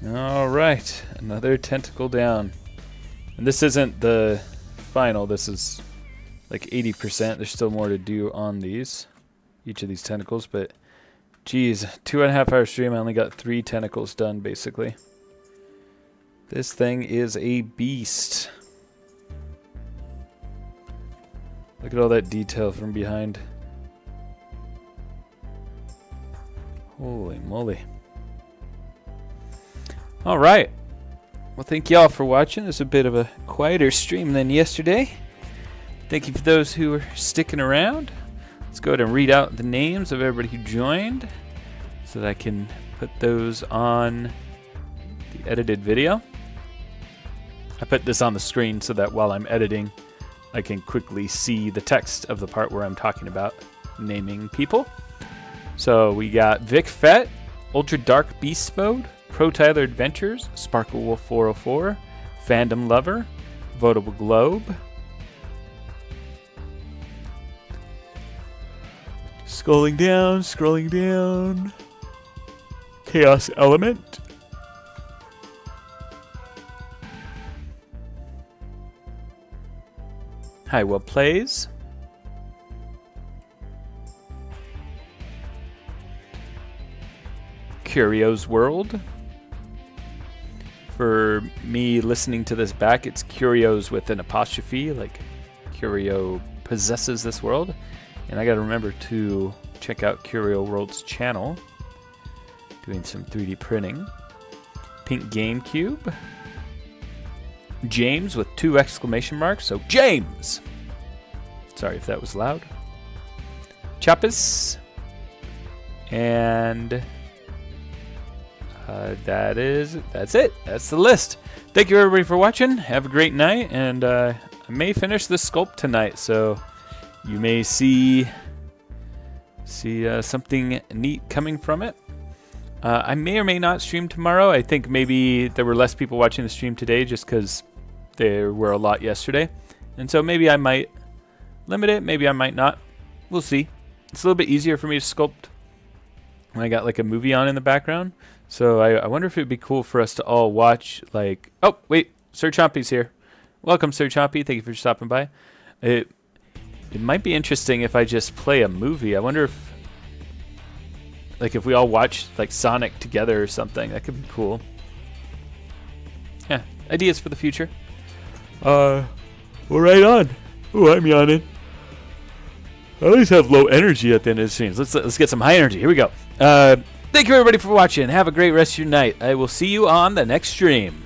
A: Alright, another tentacle down. And this isn't the final, this is like 80%. There's still more to do on these, each of these tentacles, but geez, 2.5 hour stream, I only got 3 tentacles done basically. This thing is a beast. Look at all that detail from behind. Holy moly. Alright, well thank y'all for watching. This is a bit of a quieter stream than yesterday. Thank you for those who are sticking around. Let's go ahead and read out the names of everybody who joined so that I can put those on the edited video. I put this on the screen so that while I'm editing I can quickly see the text of the part where I'm talking about naming people. So we got Vic Fett, Ultra Dark Beast Mode, Pro Tyler Adventures, Sparkle Wolf 404, Fandom Lover, Votable Globe, scrolling down, Chaos Element, Highwell Plays, Curio's World. For me listening to this back, it's Curios with an apostrophe, like Curio possesses this world. And I gotta remember to check out Curio World's channel. Doing some 3D printing. Pink GameCube. James with 2 exclamation marks, so James! Sorry if that was loud. Chappis. And that's it. That's the list. Thank you everybody for watching. Have a great night, and I may finish this sculpt tonight, so you may see something neat coming from it. I may or may not stream tomorrow. I think maybe there were less people watching the stream today just because there were a lot yesterday, and so maybe I might limit it. Maybe I might not. We'll see. It's a little bit easier for me to sculpt when I got like a movie on in the background. So I wonder if it would be cool for us to all watch, like... Oh, wait. Sir Chompy's here. Welcome, Sir Chompy. Thank you for stopping by. It might be interesting if I just play a movie. I wonder if... Like, if we all watch, like, Sonic together or something. That could be cool. Yeah. Ideas for the future. Well, right on. Ooh, I'm yawning. I always have low energy at the end of the streams. Let's get some high energy. Here we go. Thank you everybody for watching. Have a great rest of your night. I will see you on the next stream.